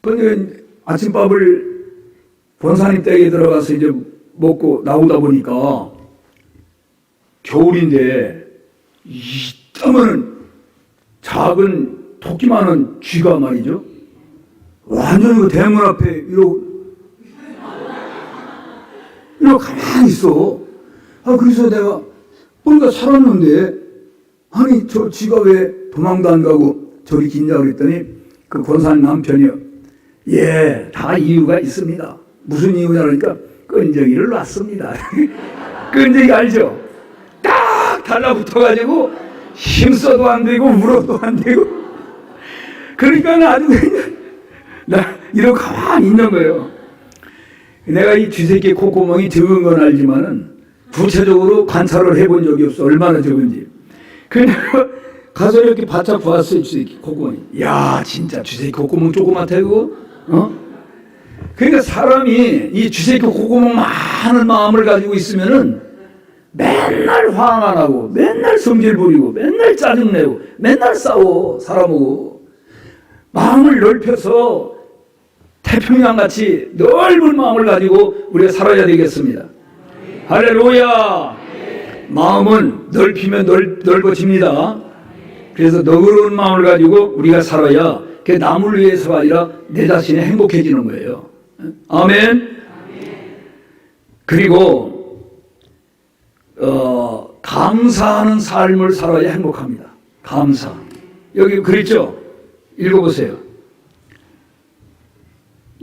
근데 아침밥을 권사님 댁에 들어가서 이제 먹고 나오다 보니까 겨울인데 이따만은 작은 토끼만한 쥐가 말이죠. 완전히 그 대문 앞에 이러고 가만히 있어. 아, 그래서 내가 보니까 살았는데 아니 저 쥐가 왜 도망도 안 가고 저리 기냐 그랬더니 그 권사님 남편이요. 예, 다 이유가 있습니다. 무슨 이유냐 그러니까 끈적이를 놨습니다. 끈적이 알죠? 딱 달라붙어가지고 힘써도 안 되고 물어도 안 되고 그러니까 아주 그냥 나 이러고 가만히 있는 거예요. 내가 이 쥐새끼 콧구멍이 적은 건 알지만은 구체적으로 관찰을 해본 적이 없어. 얼마나 적은지. 그냥 가서 이렇게 바짝 보았어요. 쥐새끼 콧구멍이. 야 진짜 쥐새끼 콧구멍 조그맣다 이거. 그러니까 사람이 이 쥐새끼 콧구멍 많은 마음을 가지고 있으면은 맨날 화만 하고 맨날 성질 부리고 맨날 짜증내고 맨날 싸워 사람하고. 마음을 넓혀서 태평양같이 넓은 마음을 가지고 우리가 살아야 되겠습니다. 할렐루야. 마음은 넓히면 넓어집니다. 그래서 너그러운 마음을 가지고 우리가 살아야 그게 남을 위해서가 아니라 내 자신이 행복해지는 거예요. 아멘. 그리고 감사하는 삶을 살아야 행복합니다. 감사. 여기 그랬죠? 읽어보세요.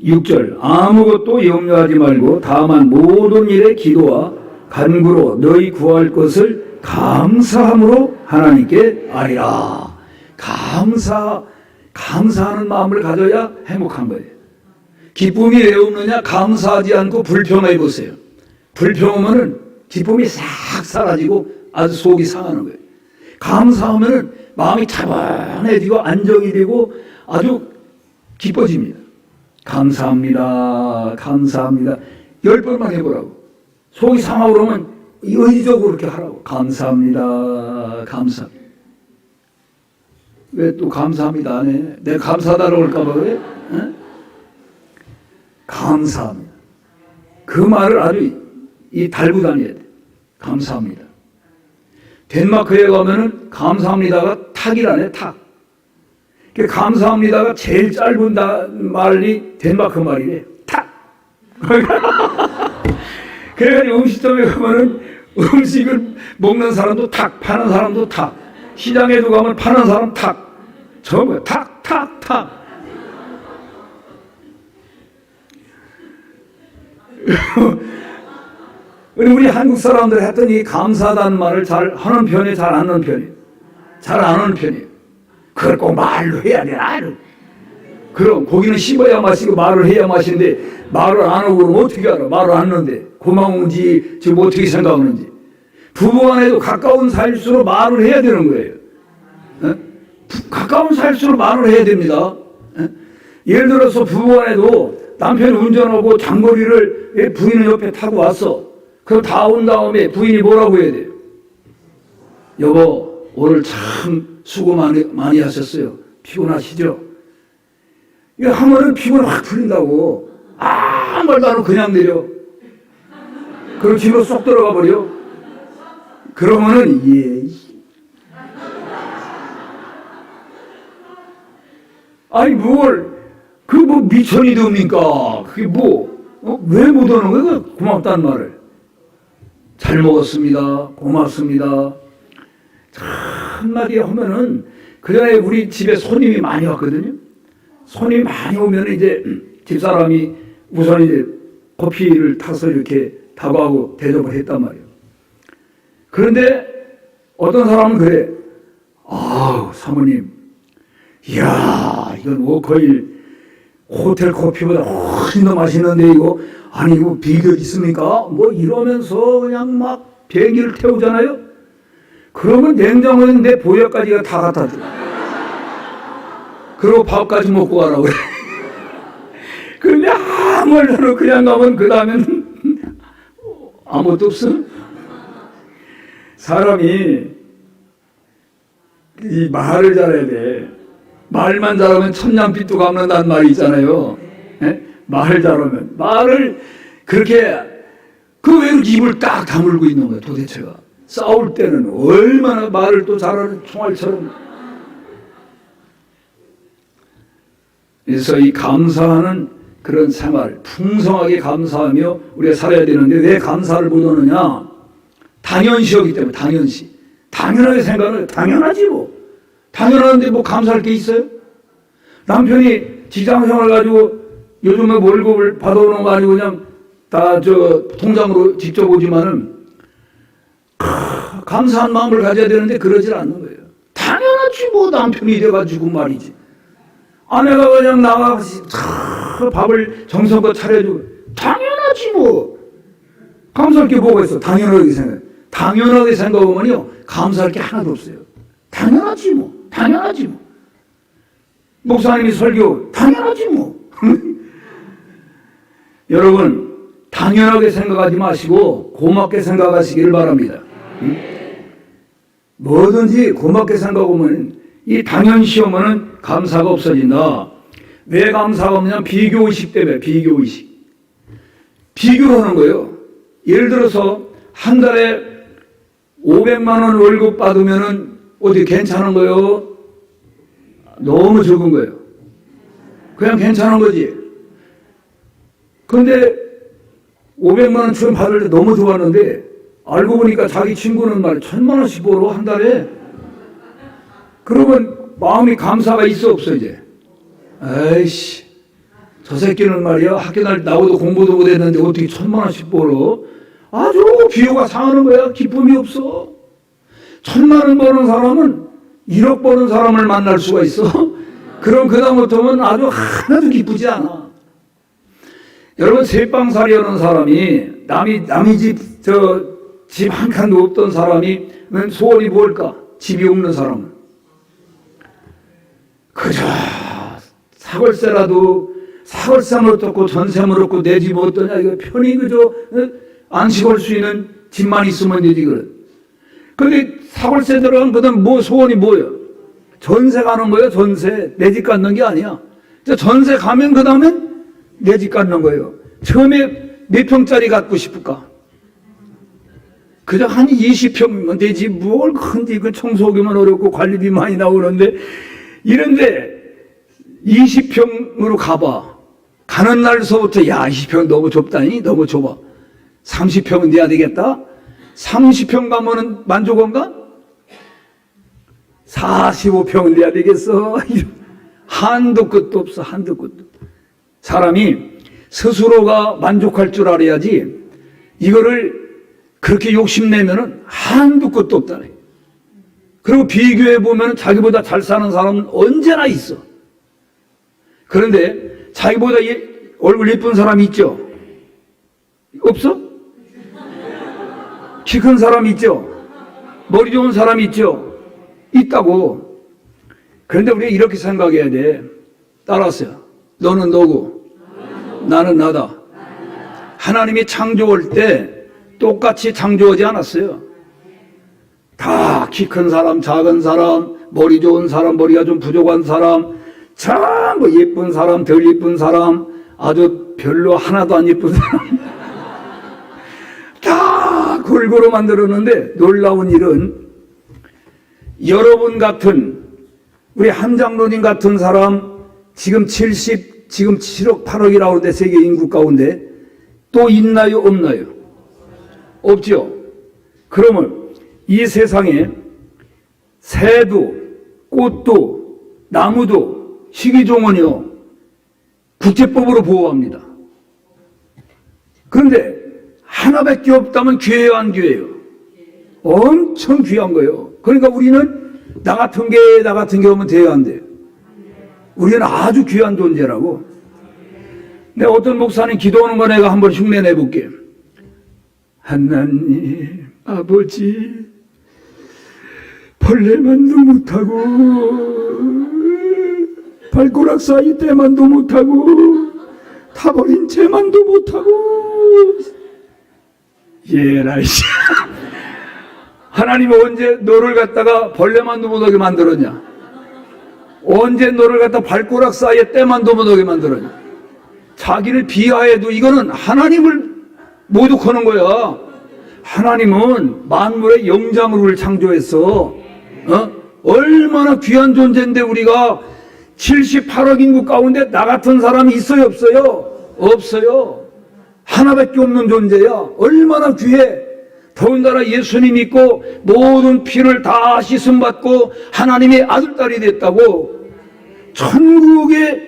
6절 아무것도 염려하지 말고 다만 모든 일에 기도와 간구로 너희 구할 것을 감사함으로 하나님께 아리라. 감사하는 마음을 가져야 행복한 거예요. 기쁨이 왜 없느냐? 감사하지 않고 불평해 보세요. 불평하면은 기쁨이 싹 사라지고 아주 속이 상하는 거예요. 감사하면은 마음이 차분해지고 안정이 되고 아주 기뻐집니다. 감사합니다. 감사합니다. 10번만 해보라고. 속이 상하고 그러면 의지적으로 그렇게 하라고. 감사합니다. 감사합니다. 왜 또 감사합니다 안 해? 내가 감사하다고 할까봐 그래? 에? 감사합니다. 그 말을 아주 달고 다녀야 돼. 감사합니다. 덴마크에 가면은 감사합니다가 탁이라네, 탁. 감사합니다가 제일 짧은 말이 덴마크 말이래. 탁! 그래가지고 음식점에 가면은 음식을 먹는 사람도 탁, 파는 사람도 탁. 시장에도 가면 파는 사람 탁. 전부 탁, 탁, 탁. 우리 한국 사람들 했더니 감사하다는 말을 잘 하는 편이 잘 안 하는 편이에요. 잘 안 하는 편이에요. 그걸 꼭 말로 해야 되나? 그럼 고기는 씹어야 마시고 말을 해야 마시는데 말을 안 하고 그러면 어떻게 알아? 말을 안 하는데 고마운지 지금 어떻게 생각하는지. 부부간에도 가까운 사이일수록 말을 해야 되는 거예요. 에? 가까운 사이일수록 말을 해야 됩니다. 에? 예를 들어서 부부간에도 남편이 운전하고 장거리를 부인은 옆에 타고 왔어. 그럼 다 온 다음에 부인이 뭐라고 해야 돼요? 여보, 오늘 참 수고 많이 하셨어요. 피곤하시죠? 이거 하면은 피곤이 확 풀린다고. 아무 말도 안 하고 그냥 내려. 그럼 집으로 쏙 들어가 버려. 그러면은, 예. 아니, 미천이 됩니까? 그게 왜 못 하는 거야? 고맙다는 말을. 잘 먹었습니다. 고맙습니다. 한마디 하면은, 그 전에 우리 집에 손님이 많이 왔거든요. 손님이 많이 오면 이제 집사람이 우선 이제 커피를 타서 이렇게 다가하고 대접을 했단 말이에요. 그런데 어떤 사람은 그래. 아우, 사모님. 이야, 이건 거의 호텔 커피보다 훨씬 더 맛있는데 이거, 아니, 이거 비결 있습니까? 이러면서 그냥 막 비행기를 태우잖아요? 그러면 냉장고에 내 보약까지가 다 갖다 줘. 그리고 밥까지 먹고 가라고 그래. 그런데 아무 말로 그냥 가면 그 다음엔 아무것도 없어. 사람이 이 말을 잘해야 돼. 말만 잘하면 천냥빚도 갚는다는 말이 있잖아요. 네? 말 잘하면. 말을 그렇게 왜 입을 딱 다물고 있는 거야 도대체가. 싸울 때는 얼마나 말을 또 잘하는 총알처럼. 그래서 이 감사하는 그런 생활, 풍성하게 감사하며 우리가 살아야 되는데 왜 감사를 못하느냐? 당연시하기 때문에. 당연시. 당연하게 생각을 당연하지 뭐. 당연한데 감사할 게 있어요? 남편이 직장생활 가지고 요즘에 월급을 받아오는 거 아니고 그냥 다 통장으로 직접 오지만은 감사한 마음을 가져야 되는데 그러질 않는 거예요. 당연하지 뭐. 남편이 돼가지고 말이지. 아내가 그냥 나가서 밥을 정성껏 차려주고 당연하지 뭐. 감사할 게 뭐가 있어? 당연하게 생각해. 당연하게 생각하면요 감사할 게 하나도 없어요. 당연하지 뭐. 당연하지 뭐. 목사님이 설교 당연하지 뭐. 여러분 당연하게 생각하지 마시고 고맙게 생각하시기를 바랍니다. 뭐든지 고맙게 생각하면 이 당연시하면은 감사가 없어진다. 왜 감사가 없냐면 비교의식 때문에. 비교의식. 비교를 하는 거예요. 예를 들어서 한 달에 500만 원 월급 받으면은 어디 괜찮은 거예요? 너무 적은 거예요. 그냥 괜찮은 거지. 그런데 500만 원 처음 받을 때 너무 좋았는데 알고 보니까 자기 친구는 1000만 원씩 벌어 한 달에. 그러면 마음이 감사가 있어 없어 이제? 에이씨, 저 새끼는 말이야 학교 다닐 때 나보다 공부도 못했는데 어떻게 1000만 원씩 벌어? 아주 비호가 상하는 거야. 기쁨이 없어. 1000만 원 버는 사람은 1억 버는 사람을 만날 수가 있어. 그럼 그다음부터는 아주 하나도 기쁘지 않아. 여러분 새빵살이 하는 사람이 남이 집 한 칸도 없던 사람이 소원이 뭘까? 집이 없는 사람은 그저 사골세는 어떻고 전세는 없고 내 집 어떠냐, 이거 편히 그저 안식할 수 있는 집만 있으면 되지, 그래. 근데 사골세 들어간 그다음 뭐 소원이 뭐예요? 전세 가는 거예요, 전세. 내 집 갖는 게 아니야. 전세 가면 그 다음엔 내 집 갖는 거예요. 처음에 몇 평짜리 갖고 싶을까? 그저 한 20평이면 되지. 뭘 큰데, 그 청소기만 어렵고 관리비 많이 나오는데, 이런데 20평으로 가봐. 가는 날서부터, 야, 20평 너무 좁다니? 너무 좁아. 30평은 내야 되겠다? 30평 가면은 만족한가? 45평은 내야 되겠어? 한도 끝도 없어, 한도 끝도. 사람이 스스로가 만족할 줄 알아야지, 이거를 그렇게 욕심내면은 한도 끝도 없다네. 그리고 비교해보면 자기보다 잘 사는 사람은 언제나 있어. 그런데 자기보다 얼굴 예쁜 사람이 있죠? 없어? 키 큰 사람이 있죠? 머리 좋은 사람이 있죠? 있다고. 그런데 우리가 이렇게 생각해야 돼. 따라하세요. 너는 너고 나는 나다. 하나님이 창조할 때 똑같이 창조하지 않았어요. 다 키 큰 사람, 작은 사람, 머리 좋은 사람, 머리가 좀 부족한 사람, 전부 예쁜 사람, 덜 예쁜 사람, 아주 별로 하나도 안 예쁜 사람 다 골고루 만들었는데, 놀라운 일은 여러분 같은, 우리 한장로님 같은 사람 지금 7억 8억이라고 하는데, 세계 인구 가운데 또 있나요, 없나요? 없죠. 그러면 이 세상에 새도 꽃도 나무도 식이종은요 국제법으로 보호합니다. 그런데 하나밖에 없다면 귀해요, 안 귀해요? 엄청 귀한 거예요. 그러니까 우리는 나 같은 게 오면 돼야 안 돼요. 우리는 아주 귀한 존재라고. 내가 어떤 목사님 기도하는 거 내가 한번 흉내 내볼게. 하나님 아버지, 벌레만도 못하고 발가락 사이 때만도 못하고 타버린 채만도 못하고. 예라이씨 하나님은 언제 너를 갖다가 벌레만도 못하게 만들었냐? 언제 너를 갖다 발가락 사이에 때만도 못하게 만들었냐? 자기를 비하해도 이거는 하나님을 모독하는 거야. 하나님은 만물의 영장으로 창조했어. 얼마나 귀한 존재인데 우리가 78억 인구 가운데 나 같은 사람이 있어요, 없어요? 없어요. 하나밖에 없는 존재야. 얼마나 귀해. 더군다나 예수님 믿고 모든 피를 다 씻음받고 하나님의 아들딸이 됐다고. 천국을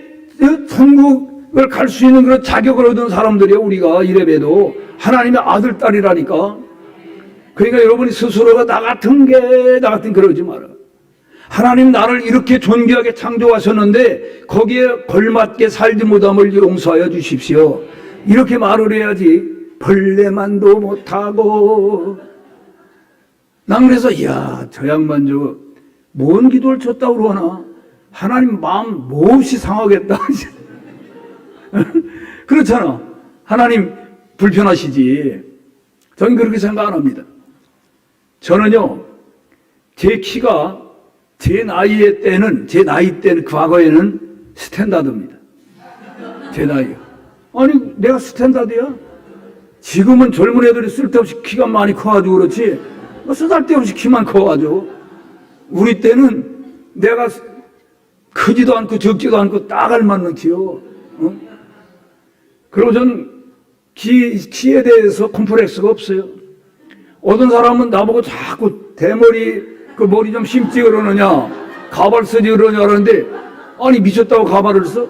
갈 수 있는 그런 자격을 얻은 사람들이야, 우리가. 이래봬도 하나님의 아들딸이라니까. 그러니까 여러분이 스스로가 나 같은 그러지 마라. 하나님 나를 이렇게 존귀하게 창조하셨는데 거기에 걸맞게 살지 못함을 용서하여 주십시오. 이렇게 말을 해야지. 벌레만도 못하고. 난 그래서 저 양반 뭔 기도를 쳤다고 그러나? 하나님 마음 몹시 상하겠다. 그렇잖아. 하나님 불편하시지. 저는 그렇게 생각 안 합니다. 저는요, 제 키가 제 나이 때는 과거에는 스탠다드입니다. 제 나이가. 아니, 내가 스탠다드야? 지금은 젊은 애들이 쓸데없이 키가 많이 커가지고 그렇지, 쓸데없이 키만 커가지고. 우리 때는 내가 크지도 않고 적지도 않고 딱 알맞는 키요. 그리고 전 키에 대해서 콤플렉스가 없어요. 어떤 사람은 나보고 자꾸 대머리, 그 머리 좀 심지 그러느냐, 가발 쓰지 그러냐 하는데, 아니, 미쳤다고 가발을 써?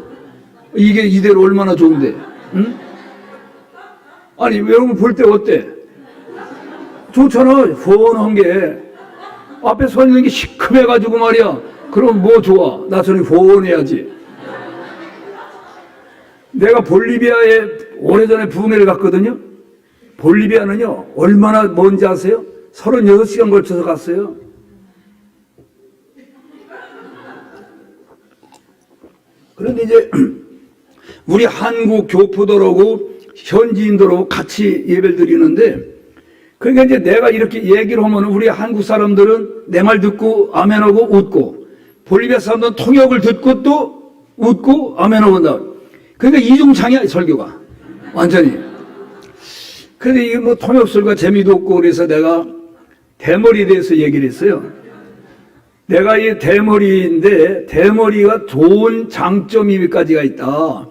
이게 이대로 얼마나 좋은데, 응? 아니, 여러분 볼 때 어때? 좋잖아. 훤한 게. 앞에 서 있는 게 시큼해가지고 말이야. 그럼 뭐 좋아? 나 저리 훤해야지. 내가 볼리비아에 오래전에 부흥회를 갔거든요. 볼리비아는요, 얼마나 먼지 아세요? 36시간 걸쳐서 갔어요. 그런데 이제 우리 한국 교포들하고 현지인들하고 같이 예배를 드리는데, 그러니까 이제 내가 이렇게 얘기를 하면 우리 한국 사람들은 내 말 듣고 아멘하고 웃고, 볼리비아 사람들은 통역을 듣고 또 웃고 아멘하고 한다. 그러니까 이중창이야, 설교가. 완전히. 근데 이게 뭐 통역설가 재미도 없고, 그래서 내가 대머리에 대해서 얘기를 했어요. 내가 이 대머리인데, 대머리가 좋은 장점이 몇 가지가 있다.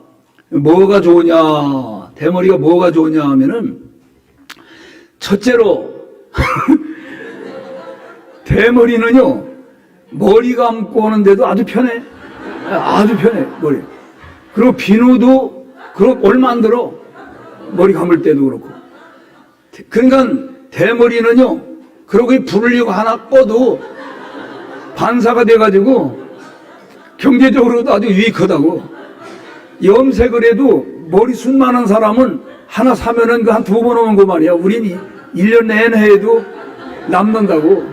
뭐가 좋으냐, 대머리가 뭐가 좋으냐 하면은, 첫째로, 대머리는요, 머리 감고 하는데도 아주 편해. 아주 편해, 머리. 그리고 비누도, 그리고 얼마 안 들어. 머리 감을 때도 그렇고. 그러니까 대머리는요, 그러고 이 불을 하나 꺼도 반사가 돼가지고 경제적으로도 아주 유익하다고. 염색을 해도 머리숱 많은 사람은 하나 사면은 그 한 2번 오는 거 말이야. 우린 1년 내내 해도 남는다고.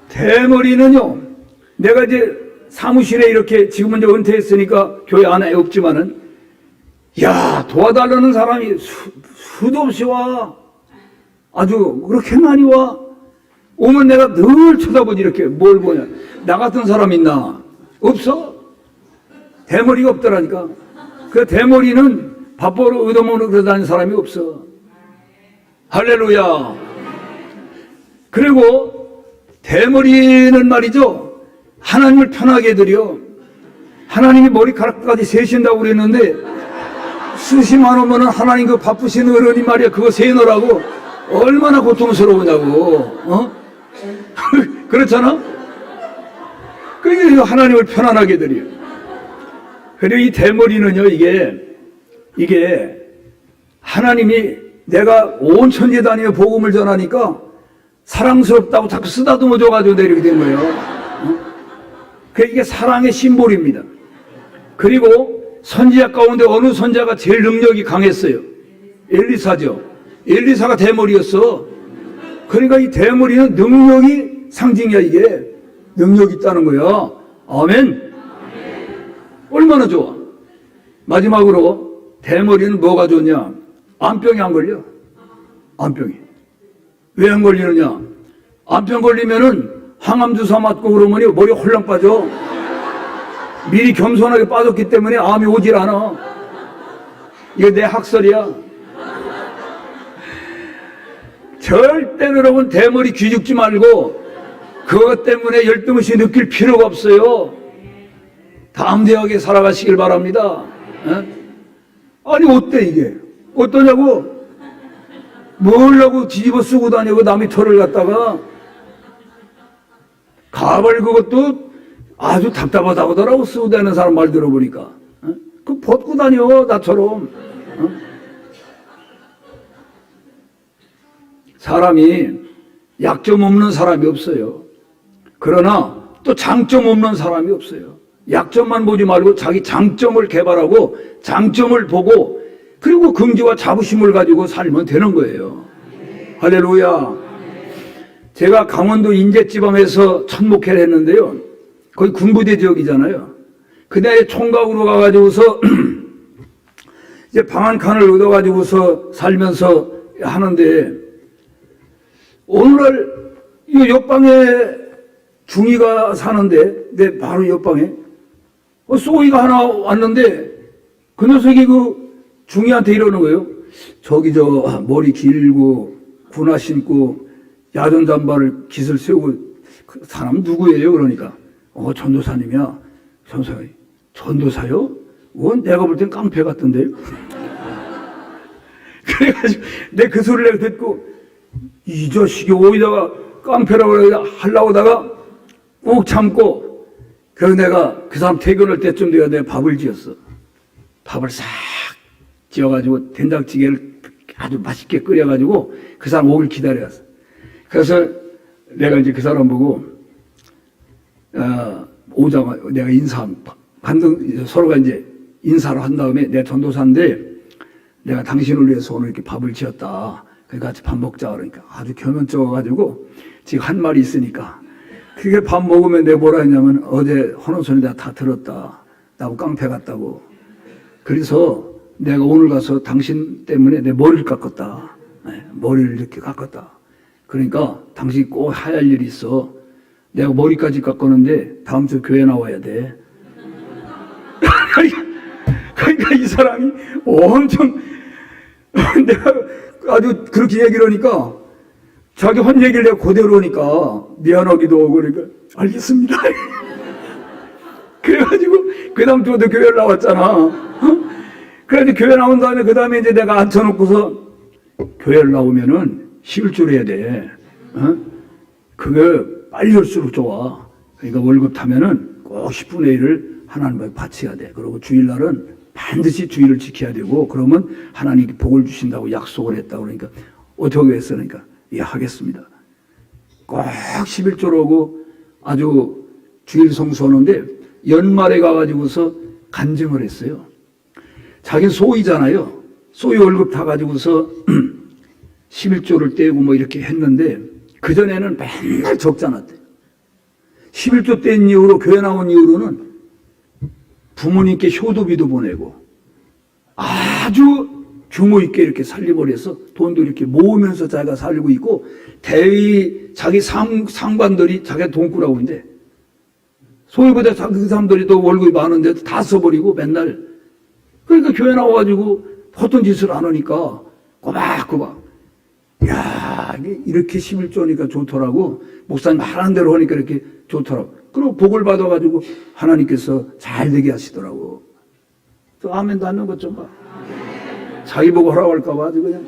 대머리는요, 내가 이제 사무실에 이렇게 지금은 이제 은퇴했으니까 교회 안에 없지만은, 야, 도와달라는 사람이 수도 없이 와. 아주 그렇게 많이 와. 오면 내가 늘 쳐다보지. 이렇게 뭘 보냐. 나 같은 사람 있나? 없어. 대머리가 없더라니까. 그 대머리는 밥벌어 얻어먹는 그러 다니는 사람이 없어. 할렐루야. 그리고 대머리는 말이죠, 하나님을 편하게 드려. 하나님이 머리카락까지 세신다고 그랬는데, 수십만 원면은 하나님 그 바쁘신 어른이 말이야, 그거 세느라고 얼마나 고통스러우냐고. 그렇잖아? 그러니까 하나님을 편안하게 드려. 그리고 이 대머리는요, 이게 하나님이, 내가 온 천지에 다니며 복음을 전하니까 사랑스럽다고 자꾸 쓰다듬어 줘가지고 내리게 된 거예요. 그러니까 이게 사랑의 심볼입니다. 그리고 선지자 가운데 어느 선지자가 제일 능력이 강했어요? 엘리사죠. 엘리사가 대머리였어. 그러니까 이 대머리는 능력이 상징이야. 이게 능력이 있다는 거야. 아멘. 얼마나 좋아. 마지막으로 대머리는 뭐가 좋냐? 암병이 안 걸려. 암병이. 왜 안 걸리느냐? 암병 걸리면은 항암주사 맞고 그러면 머리 홀랑 빠져. 미리 겸손하게 빠졌기 때문에 암이 오질 않아. 이거 내 학설이야. 절대 여러분 대머리 귀죽지 말고 그것 때문에 열등없이 느낄 필요가 없어요. 담대하게 살아가시길 바랍니다. 에? 아니 어때 이게? 어떠냐고? 뭘라고 뒤집어 쓰고 다니고 남의 털을 갖다가. 가발 그것도 아주 답답하다고 하더라고, 쓰고 다니는 사람 말 들어보니까. 그 벗고 다녀, 나처럼. 사람이 약점 없는 사람이 없어요. 그러나 또 장점 없는 사람이 없어요. 약점만 보지 말고 자기 장점을 개발하고 장점을 보고 그리고 긍지와 자부심을 가지고 살면 되는 거예요. 할렐루야. 제가 강원도 인제지방에서 첫 목회를 했는데요. 거기 군부대 지역이잖아요. 그날 총각으로 가가지고서 이제 방 한 칸을 얻어가지고서 살면서 하는데, 오늘날 이 옆방에 중이가 사는데, 내 바로 옆방에 쏘이가 하나 왔는데, 그 녀석이 그 중이한테 이러는 거예요. 저기 머리 길고 군화 신고 야전 잠바를 깃을 세우고 그 사람 누구예요? 그러니까 전도사님이야. 전도사요? 내가 볼 땐 깡패 같던데요. 그래가지고 내 그 소리를 듣고 이 자식이 어디다가 깡패라고 하려고 하다가 꾹 참고, 그래서 내가 그 사람 퇴근할 때쯤 내가 밥을 지었어. 밥을 싹 지어가지고 된장찌개를 아주 맛있게 끓여가지고 그 사람 오길 기다려왔어. 그래서 내가 이제 그 사람 보고 오자마자 내가 서로가 이제 인사를 한 다음에, 내가 전도사인데 내가 당신을 위해서 오늘 이렇게 밥을 지었다. 그러니까 같이 밥 먹자. 그러니까 아주 겸연쩍어가지고 지금 한 말이 있으니까 그게 밥 먹으면 내 뭐라 했냐면 어제 하는 소리 내가 다 들었다. 나하고 깡패 같다고. 그래서 내가 오늘 가서 당신 때문에 내 머리를 깎았다. 네, 머리를 이렇게 깎았다. 그러니까 당신이 꼭 해야 할 일이 있어. 내가 머리까지 깎았는데 다음 주 교회 나와야 돼. 그러니까 이 사람이 엄청 내가 아주 그렇게 얘기를 하니까 자기 한 얘기를 내가 그대로 하니까 미안하기도 하고 그러니까 알겠습니다. 그래가지고 그 다음 주도 교회를 나왔잖아. 그래서 교회 나온 다음에 그 다음에 이제 내가 앉혀놓고서 교회를 나오면은 11조를 해야 돼. 그게 빨리 올수록 좋아. 그러니까 월급 타면은 꼭 10분의 1을 하나님께 바쳐야 돼. 그리고 주일날은 반드시 주일을 지켜야 되고 그러면 하나님께 복을 주신다고 약속을 했다. 그러니까 어떻게 했어? 그러니까 예, 하겠습니다. 꼭 11조로 하고 아주 주일 성수하는데 연말에 가가지고서 간증을 했어요. 자기 소위잖아요. 소위 월급 타가지고서 11조를 떼고 뭐 이렇게 했는데 그전에는 맨날 적잖았대. 11조 뗀 이후로 교회 나온 이후로는 부모님께 효도비도 보내고 아주 규모 있게 이렇게 살림을 해서 돈도 이렇게 모으면서 자기가 살고 있고 대위 자기 상관들이 자기가 돈꾸라고 하는데 소위보다 그 사람들이 또 월급이 많은데도 다 써버리고 맨날 그러니까 교회 나와가지고 어떤 짓을 안 하니까 꼬박꼬박 야 이렇게 11조니까 좋더라고 목사님 하라는 대로 하니까 이렇게 좋더라고 그리고 복을 받아가지고 하나님께서 잘 되게 하시더라고 또 아멘도 안 넣은 것 좀 봐 자기 보고 하라고 할까봐 아주 그냥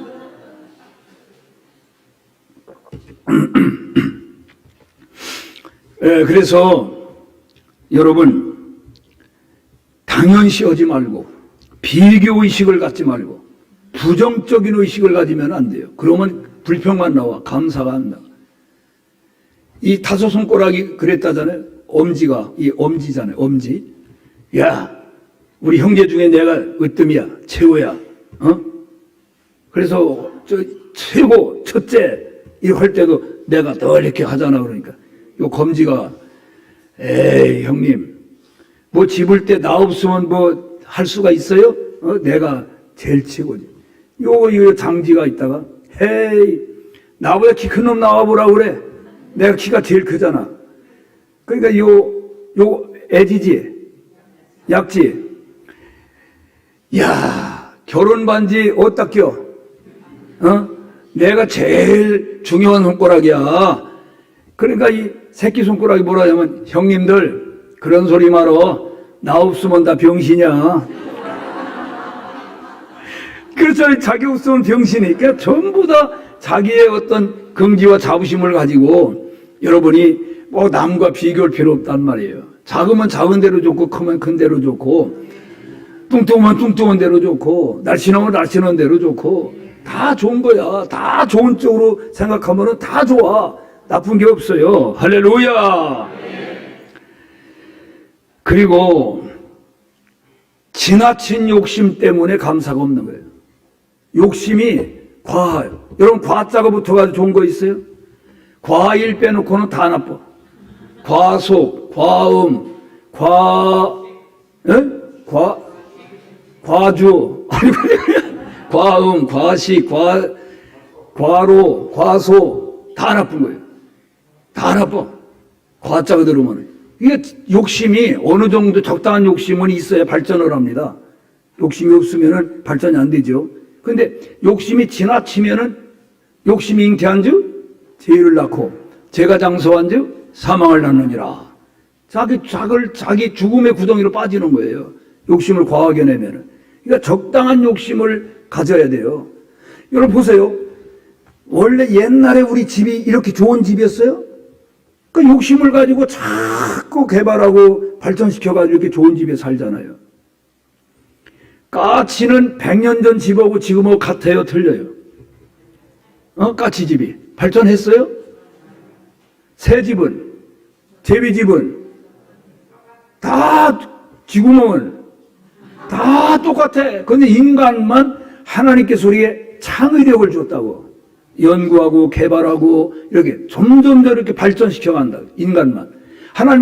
예, 그래서 여러분 당연시 하지 말고 비교의식을 갖지 말고 부정적인 의식을 가지면 안 돼요. 그러면 불평만 나와 감사가 안 나와. 이 다섯 손가락이 그랬다잖아요. 엄지가 이 엄지잖아요. 엄지. 야 우리 형제 중에 내가 으뜸이야 최고야. 그래서 저 최고 첫째 이렇게 할 때도 내가 늘 이렇게 하잖아. 그러니까 요 검지가 에이 형님 뭐 집을 때 나 없으면 뭐 할 수가 있어요? 내가 제일 최고지. 요 장지가 있다가 헤이 나보다 키 큰 놈 나와보라 그래. 내가 키가 제일 크잖아. 그러니까 요 애지지 약지. 야 결혼 반지 어디다 껴? 내가 제일 중요한 손가락이야. 그러니까 이 새끼 손가락이 뭐라 하냐면 형님들 그런 소리 말어. 나 없으면 다 병신이야. 그렇죠. 자기 없으면 병신이니까 그러니까 전부 다 자기의 어떤 긍지와 자부심을 가지고 여러분이 뭐 남과 비교할 필요 없단 말이에요. 작으면 작은 대로 좋고 크면 큰 대로 좋고 뚱뚱하면 뚱뚱한 대로 좋고 날씬하면 날씬한 대로 좋고 다 좋은 거야. 다 좋은 쪽으로 생각하면 다 좋아. 나쁜 게 없어요. 할렐루야. 그리고 지나친 욕심 때문에 감사가 없는 거예요. 욕심이 과해요. 여러분 과자가 붙어가지고 좋은 거 있어요? 과일 빼놓고는 다 나빠. 과속, 과음, 과주, 과음, 과식, 과로, 과소 다 나쁜 거예요. 다 나빠. 과자가 들어오면. 이게 욕심이 어느 정도 적당한 욕심은 있어야 발전을 합니다. 욕심이 없으면 발전이 안 되죠. 근데 욕심이 지나치면은 욕심이 잉태한 즉 죄를 낳고 죄가 장소한 즉 사망을 낳느니라. 자기 죽음의 구덩이로 빠지는 거예요. 욕심을 과하게 내면은. 그러니까 적당한 욕심을 가져야 돼요. 여러분 보세요. 원래 옛날에 우리 집이 이렇게 좋은 집이었어요? 그 욕심을 가지고 자꾸 개발하고 발전시켜가지고 이렇게 좋은 집에 살잖아요. 까치는 100년 전 집하고 지금하고 같아요? 틀려요? 까치집이. 발전했어요? 새 집은, 제비집은, 다 지구멍은 다 똑같아. 근데 인간만 하나님께서 우리에게 창의력을 줬다고. 연구하고 개발하고 이렇게 점점 이렇게 발전시켜 간다. 인간만.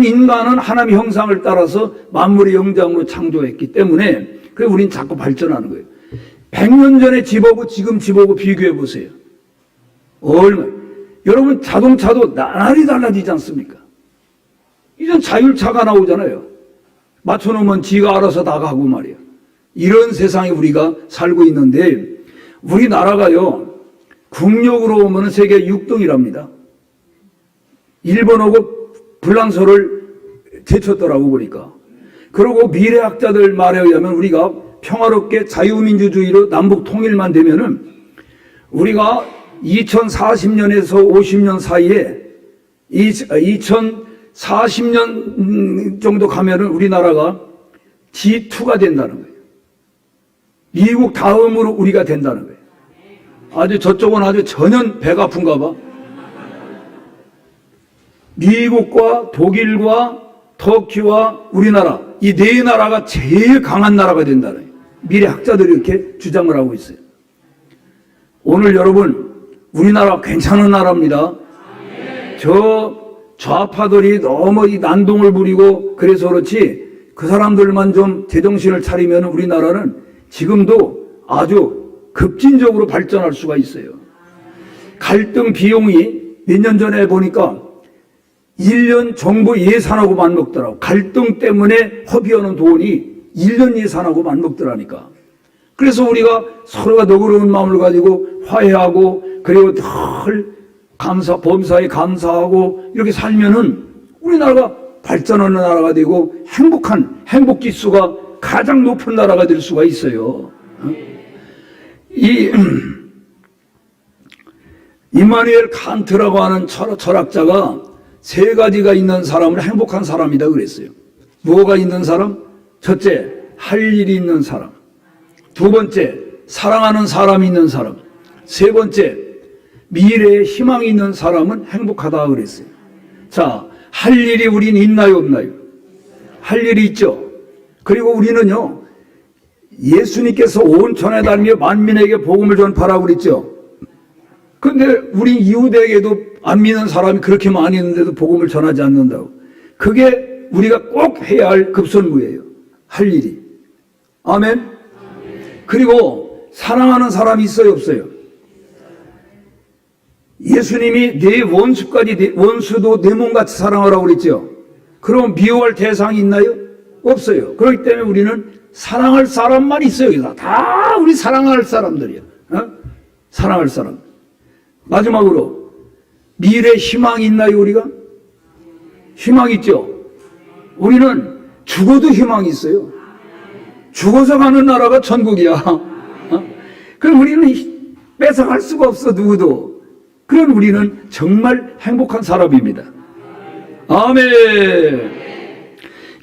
인간은 하나님의 형상을 따라서 만물의 영장으로 창조했기 때문에 그래서 우린 자꾸 발전하는 거예요. 100년 전에 집하고 지금 집하고 비교해 보세요. 여러분 자동차도 나날이 달라지지 않습니까? 이젠 자율차가 나오잖아요. 맞춰놓으면 지가 알아서 다 가고 말이에요. 이런 세상에 우리가 살고 있는데 우리나라가요. 국력으로 보면 세계 6등이랍니다. 일본하고 불란서를 제쳤더라고 보니까. 그리고 미래학자들 말에 의하면 우리가 평화롭게 자유민주주의로 남북 통일만 되면은 우리가 2040년에서 50년 사이에 2040년 정도 가면은 우리나라가 G2가 된다는 거예요. 미국 다음으로 우리가 된다는 거예요. 아주 저쪽은 아주 전혀 배가 아픈가 봐. 미국과 독일과 터키와 우리나라 이 네 나라가 제일 강한 나라가 된다는 거예요. 미래학자들이 이렇게 주장을 하고 있어요. 오늘 여러분 우리나라 괜찮은 나라입니다. 저 좌파들이 너무 이 난동을 부리고 그래서 그렇지 그 사람들만 좀 제정신을 차리면 우리나라는 지금도 아주 급진적으로 발전할 수가 있어요. 갈등 비용이 몇 년 전에 보니까 1년 정부 예산하고 맞먹더라고. 갈등 때문에 허비하는 돈이 1년 예산하고 맞먹더라니까. 그래서 우리가 서로가 너그러운 마음을 가지고 화해하고 그리고 늘 범사에 감사하고 이렇게 살면은 우리나라가 발전하는 나라가 되고 행복 지수가 가장 높은 나라가 될 수가 있어요. 이마누엘 칸트라고 하는 철학자가 세 가지가 있는 사람을 행복한 사람이다 그랬어요. 뭐가 있는 사람? 첫째, 할 일이 있는 사람. 두 번째, 사랑하는 사람이 있는 사람. 세 번째, 미래에 희망이 있는 사람은 행복하다 그랬어요. 자, 할 일이 우린 있나요, 없나요? 할 일이 있죠. 그리고 우리는요, 예수님께서 온 천에 다니며 만민에게 복음을 전파라고 그랬죠. 그런데 우리 이웃에게도 안 믿는 사람이 그렇게 많이 있는데도 복음을 전하지 않는다고. 그게 우리가 꼭 해야 할 급선무예요. 할 일이. 아멘. 그리고 사랑하는 사람이 있어요, 없어요? 예수님이 내 원수도 내 몸같이 사랑하라고 그랬죠. 그럼 미워할 대상이 있나요? 없어요. 그렇기 때문에 우리는 사랑할 사람만 있어요. 다 우리 사랑할 사람들이야. 사랑할 사람. 마지막으로 미래 희망이 있나요, 우리가? 희망 있죠. 우리는 죽어도 희망이 있어요. 죽어서 가는 나라가 천국이야. 그럼 우리는 뺏어갈 수가 없어, 누구도. 그럼 우리는 정말 행복한 사람입니다. 아멘.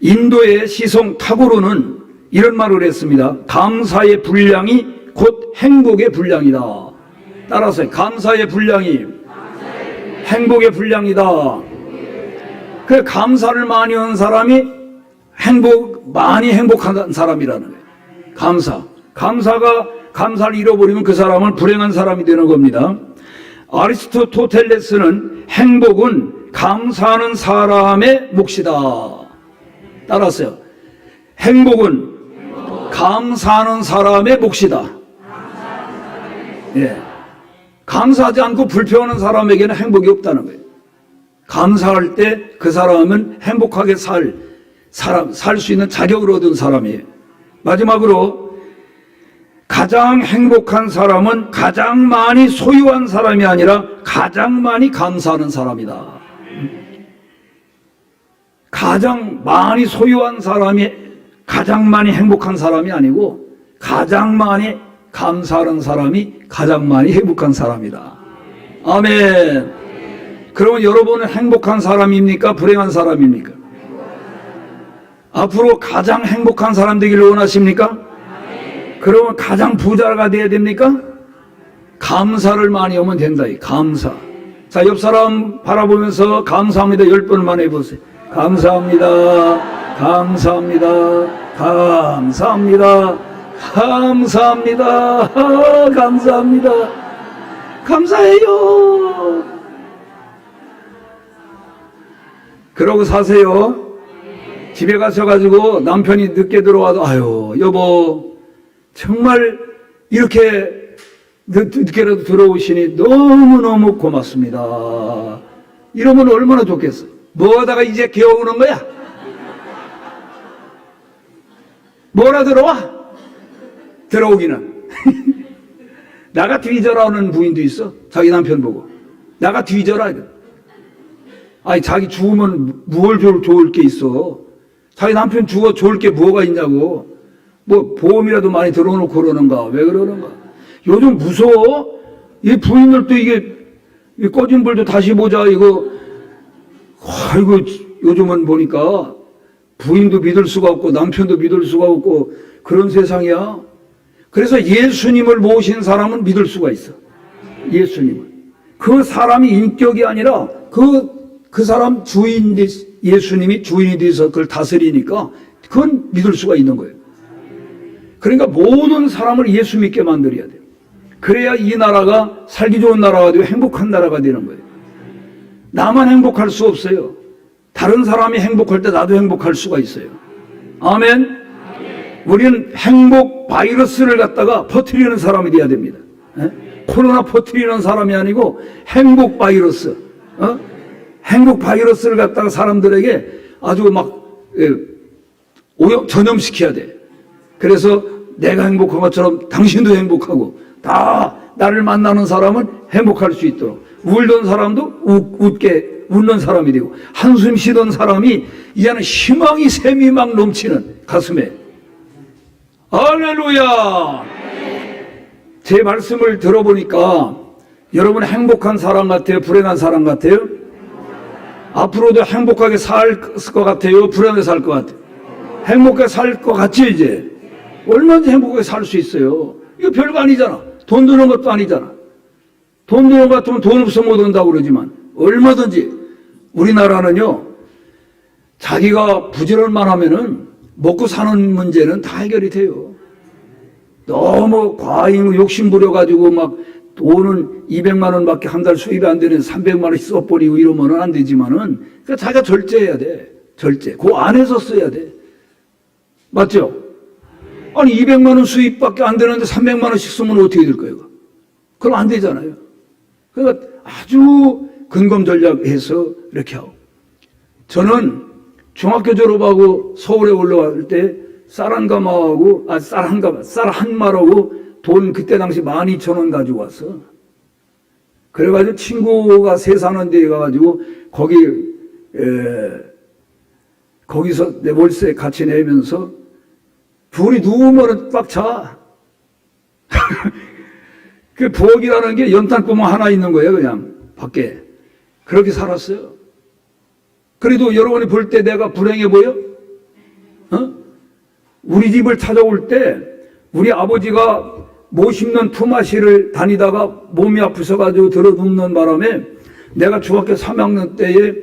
인도의 시송 타고르는 이런 말을 했습니다. 감사의 분량이 곧 행복의 분량이다. 따라서 감사의 분량이 행복의 분량이다. 그 감사를 많이 하는 사람이 많이 행복한 사람이라는 거예요. 감사를 잃어버리면 그 사람은 불행한 사람이 되는 겁니다. 아리스토텔레스는 행복은 감사하는 사람의 몫이다. 따라서요. 행복은 감사하는 사람의 몫이다. 예. 감사하지 않고 불평하는 사람에게는 행복이 없다는 거예요. 감사할 때 그 사람은 행복하게 살 수 있는 자격을 얻은 사람이에요. 마지막으로 가장 행복한 사람은 가장 많이 소유한 사람이 아니라 가장 많이 감사하는 사람이다. 가장 많이 소유한 사람이 가장 많이 행복한 사람이 아니고 가장 많이 감사하는 사람이 가장 많이 행복한 사람이다. 아멘. 그러면 여러분은 행복한 사람입니까? 불행한 사람입니까? 앞으로 가장 행복한 사람 되기를 원하십니까? 그러면 가장 부자가 돼야 됩니까? 감사를 많이 하면 된다. 감사. 자, 옆 사람 바라보면서 감사합니다 10번만 해보세요. 감사합니다. 감사합니다. 감사합니다. 감사합니다. 감사합니다. 감사해요. 그러고 사세요. 집에 가셔가지고 남편이 늦게 들어와도 아유 여보 정말 이렇게 늦게라도 들어오시니 너무너무 고맙습니다. 이러면 얼마나 좋겠어. 뭐하다가 이제 기어오는 거야? 뭐라 들어와? 들어오기는. 나가 뒤져라는 부인도 있어. 자기 남편 보고. 나가 뒤져라. 아니 자기 죽으면 뭘 좋을 게 있어. 자기 남편 죽어 좋을 게 뭐가 있냐고. 뭐 보험이라도 많이 들어놓고 그러는가. 왜 그러는가. 요즘 무서워. 이 부인들도 이게 꺼진 불도 다시 보자 이거. 아이고 요즘은 보니까 부인도 믿을 수가 없고 남편도 믿을 수가 없고 그런 세상이야. 그래서 예수님을 모신 사람은 믿을 수가 있어. 예수님을. 그 사람이 인격이 아니라 그 사람 예수님이 주인이 돼서 그걸 다스리니까 그건 믿을 수가 있는 거예요. 그러니까 모든 사람을 예수 믿게 만들어야 돼요. 그래야 이 나라가 살기 좋은 나라가 되고 행복한 나라가 되는 거예요. 나만 행복할 수 없어요. 다른 사람이 행복할 때 나도 행복할 수가 있어요. 아멘. 우리는 행복 바이러스를 갖다가 퍼뜨리는 사람이 돼야 됩니다. 코로나 퍼뜨리는 사람이 아니고 행복 바이러스. 행복 바이러스를 갖다가 사람들에게 아주 막 전염시켜야 돼. 그래서 내가 행복한 것처럼 당신도 행복하고 다 나를 만나는 사람은 행복할 수 있도록 울던 사람도 웃는 사람이 되고 한숨 쉬던 사람이 이제는 희망이 샘이 막 넘치는 가슴에. 할렐루야. 제 말씀을 들어보니까 여러분 행복한 사람 같아요? 불행한 사람 같아요? 앞으로도 행복하게 살 것 같아요? 불행하게 살 것 같아요? 행복하게 살 것 같지 이제? 얼마든지 행복하게 살 수 있어요. 이거 별거 아니잖아. 돈 드는 것도 아니잖아. 돈 드는 것 같으면 돈 없어 못 온다고 그러지만 얼마든지 우리나라는요 자기가 부지런만 하면은 먹고 사는 문제는 다 해결이 돼요. 너무 과잉 욕심 부려가지고 막 돈은 200만 원밖에 한 달 수입이 안 되는 300만 원씩 써버리고 이러면은 안 되지만은 그러니까 자기가 절제해야 돼. 절제. 그 안에서 써야 돼. 맞죠? 아니 200만 원 수입밖에 안 되는데 300만 원씩 쓰면 어떻게 될 거예요? 그럼 안 되잖아요. 그러니까 아주 근검 전략해서 이렇게 하고. 저는 중학교 졸업하고 서울에 올라갈 때 쌀 한 마하고 돈 그때 당시 12,000원 가지고 왔어. 그래가지고 친구가 새 사는 데에 가가지고 거기서 내 월세 같이 내면서 둘이 누우면 꽉 차. 그 부엌이라는 게 연탄구멍 하나 있는 거예요, 그냥 밖에. 그렇게 살았어요. 그래도 여러분이 볼 때 내가 불행해 보여? 우리 집을 찾아올 때 우리 아버지가 못 씹는 품앗이를 다니다가 몸이 아프셔가지고 들어 눕는 바람에 내가 중학교 3학년 때에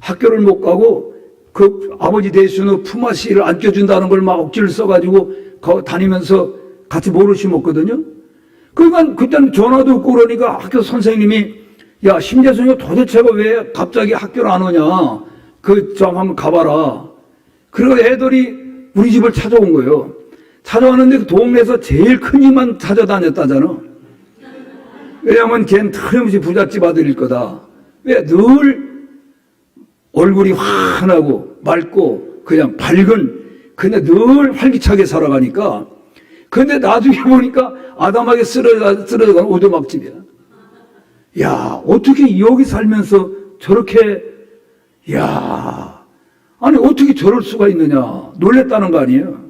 학교를 못 가고 그 아버지 대신에 품앗이를 안 껴준다는 걸 막 억지를 써가지고 다니면서 같이 모를 심었거든요. 그러니까 그때는 전화도 없고 그러니까 학교 선생님이 야 심재성이 도대체가 왜 갑자기 학교를 안 오냐 좀 한번 가봐라. 그리고 애들이 우리 집을 찾아온 거예요. 찾아왔는데 그 동네에서 제일 큰 이만 찾아다녔다잖아. 왜냐면 걔는 틀림없이 부잣집 아들일 거다. 왜? 늘 얼굴이 환하고 맑고 그냥 밝은 근데 늘 활기차게 살아가니까 근데 나중에 보니까 아담하게 쓰러져가는 오두막집이야. 야 어떻게 여기 살면서 저렇게 아니 어떻게 저럴 수가 있느냐 놀랬다는 거 아니에요.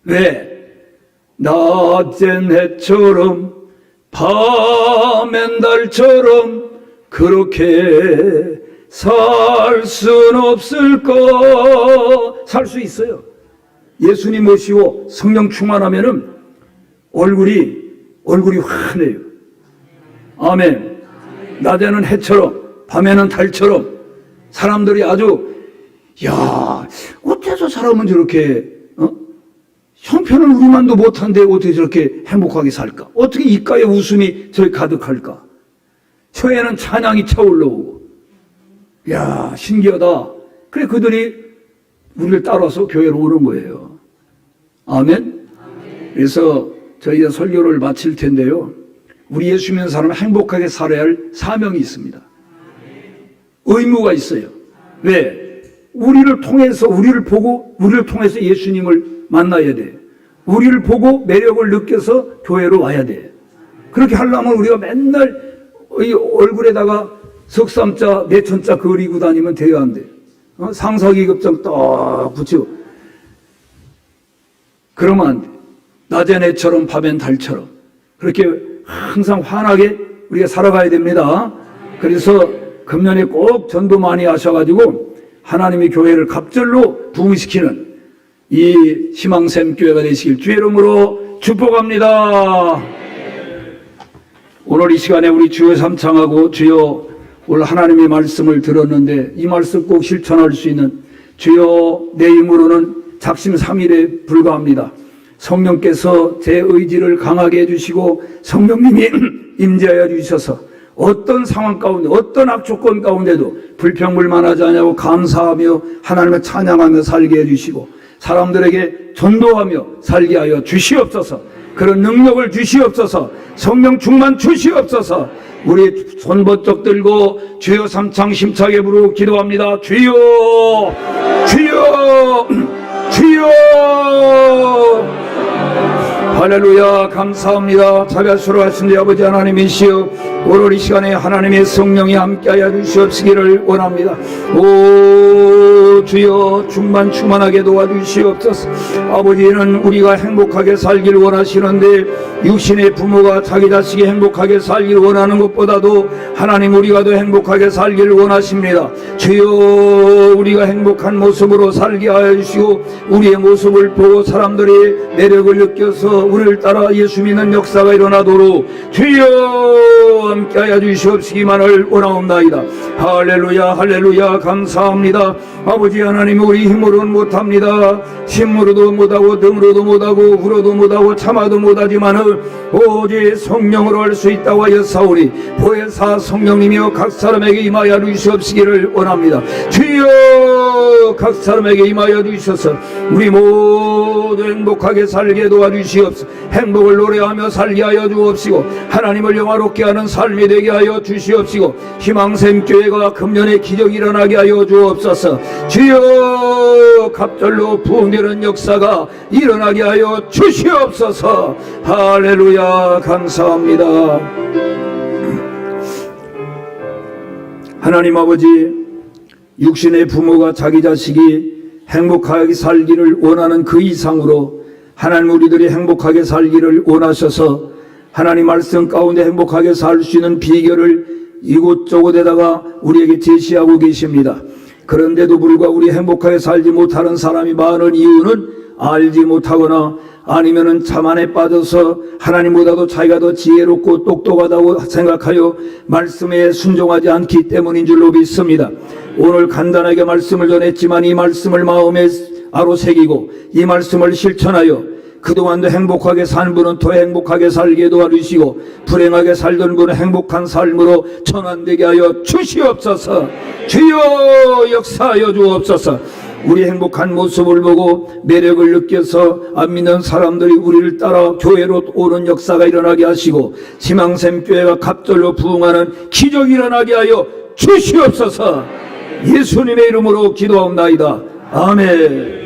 왜? 낮엔 해처럼 밤엔 달처럼 그렇게 살 순 없을까? 살 수 있어요. 예수님 모시고 성령 충만하면은 얼굴이 환해요. 아멘. 낮에는 해처럼 밤에는 달처럼 사람들이 아주 어째서 사람은 저렇게 형편을 우리만도 못한데 어떻게 저렇게 행복하게 살까? 어떻게 입가에 웃음이 저렇게 가득할까? 혀에는 찬양이 차올라오고. 야, 신기하다. 그래, 그들이 우리를 따라서 교회로 오는 거예요. 아멘? 그래서 저희가 설교를 마칠 텐데요. 우리 예수 믿는 사람은 행복하게 살아야 할 사명이 있습니다. 의무가 있어요. 왜? 우리를 통해서, 우리를 보고, 우리를 통해서 예수님을 만나야 돼. 우리를 보고 매력을 느껴서 교회로 와야 돼. 그렇게 하려면 우리가 맨날 이 얼굴에다가 석삼자, 내천자 그리고 다니면 돼야 안 돼. 상사기급장 딱 붙이고. 그러면 안 돼. 낮엔 해처럼 밤엔 달처럼. 그렇게 항상 환하게 우리가 살아가야 됩니다. 그래서 금년에 꼭 전도 많이 하셔가지고 하나님의 교회를 갑절로 부흥시키는 이 희망샘 교회가 되시길 주의 이름으로 축복합니다. 오늘 이 시간에 우리 주여 삼창하고 주여 오늘 하나님의 말씀을 들었는데 이 말씀 꼭 실천할 수 있는 주여 내 힘으로는 작심삼일에 불과합니다. 성령께서 제 의지를 강하게 해주시고 성령님이 임재하여 주셔서 어떤 상황 가운데 어떤 악조건 가운데도 불평불만하지 않냐고 감사하며 하나님을 찬양하며 살게 해주시고 사람들에게 전도하며 살게 하여 주시옵소서. 그런 능력을 주시옵소서. 성령 충만 주시옵소서. 우리 손 번쩍 들고 주여 삼창 심차게 부르고 기도합니다. 주여 주여 주여. 할렐루야. 감사합니다. 자비하시는 우리 아버지 하나님이시여 오늘 이 시간에 하나님의 성령이 함께하여 주시옵시기를 원합니다. 오 주여 충만하게 도와주시옵소서. 아버지는 우리가 행복하게 살길 원하시는데 육신의 부모가 자기 자식이 행복하게 살길 원하는 것보다도 하나님 우리가 더 행복하게 살길 원하십니다. 주여 우리가 행복한 모습으로 살게 하여 주시고 우리의 모습을 보고 사람들이 매력을 느껴서 우리를 따라 예수 믿는 역사가 일어나도록 주여 함께하여 주시옵시기만을 원하옵나이다. 할렐루야 할렐루야. 감사합니다. 아버지 하나님 우리 힘으로는 못합니다. 힘으로도 못하고 등으로도 못하고 후로도 못하고 참아도 못하지만 오직 성령으로 할 수 있다고 하였사오니 보혜사 성령님이여 각 사람에게 임하여 주시옵시기를 원합니다. 주여 각 사람에게 임하여 주셔서 우리 모두 행복하게 살게 도와주시옵소서. 행복을 노래하며 살게 하여 주옵시고 하나님을 영화롭게 하는 삶이 되게 하여 주시옵시고 희망샘 교회가 금년에 기적이 일어나게 하여 주옵소서. 주여 갑절로 부흥되는 역사가 일어나게 하여 주시옵소서. 할렐루야. 감사합니다. 하나님 아버지 육신의 부모가 자기 자식이 행복하게 살기를 원하는 그 이상으로 하나님 우리들이 행복하게 살기를 원하셔서 하나님 말씀 가운데 행복하게 살 수 있는 비결을 이곳저곳에다가 우리에게 제시하고 계십니다. 그런데도 불구하고 우리 행복하게 살지 못하는 사람이 많은 이유는 알지 못하거나 아니면은 자만에 빠져서 하나님보다도 자기가 더 지혜롭고 똑똑하다고 생각하여 말씀에 순종하지 않기 때문인 줄로 믿습니다. 오늘 간단하게 말씀을 전했지만 이 말씀을 마음에 아로새기고 이 말씀을 실천하여 그동안도 행복하게 산 분은 더 행복하게 살게 도와주시고 불행하게 살던 분은 행복한 삶으로 전환되게 하여 주시옵소서. 주여 역사하여 주옵소서. 우리 행복한 모습을 보고 매력을 느껴서 안 믿는 사람들이 우리를 따라 교회로 오는 역사가 일어나게 하시고 희망샘 교회가 갑절로 부흥하는 기적이 일어나게 하여 주시옵소서. 예수님의 이름으로 기도하옵나이다. 아멘.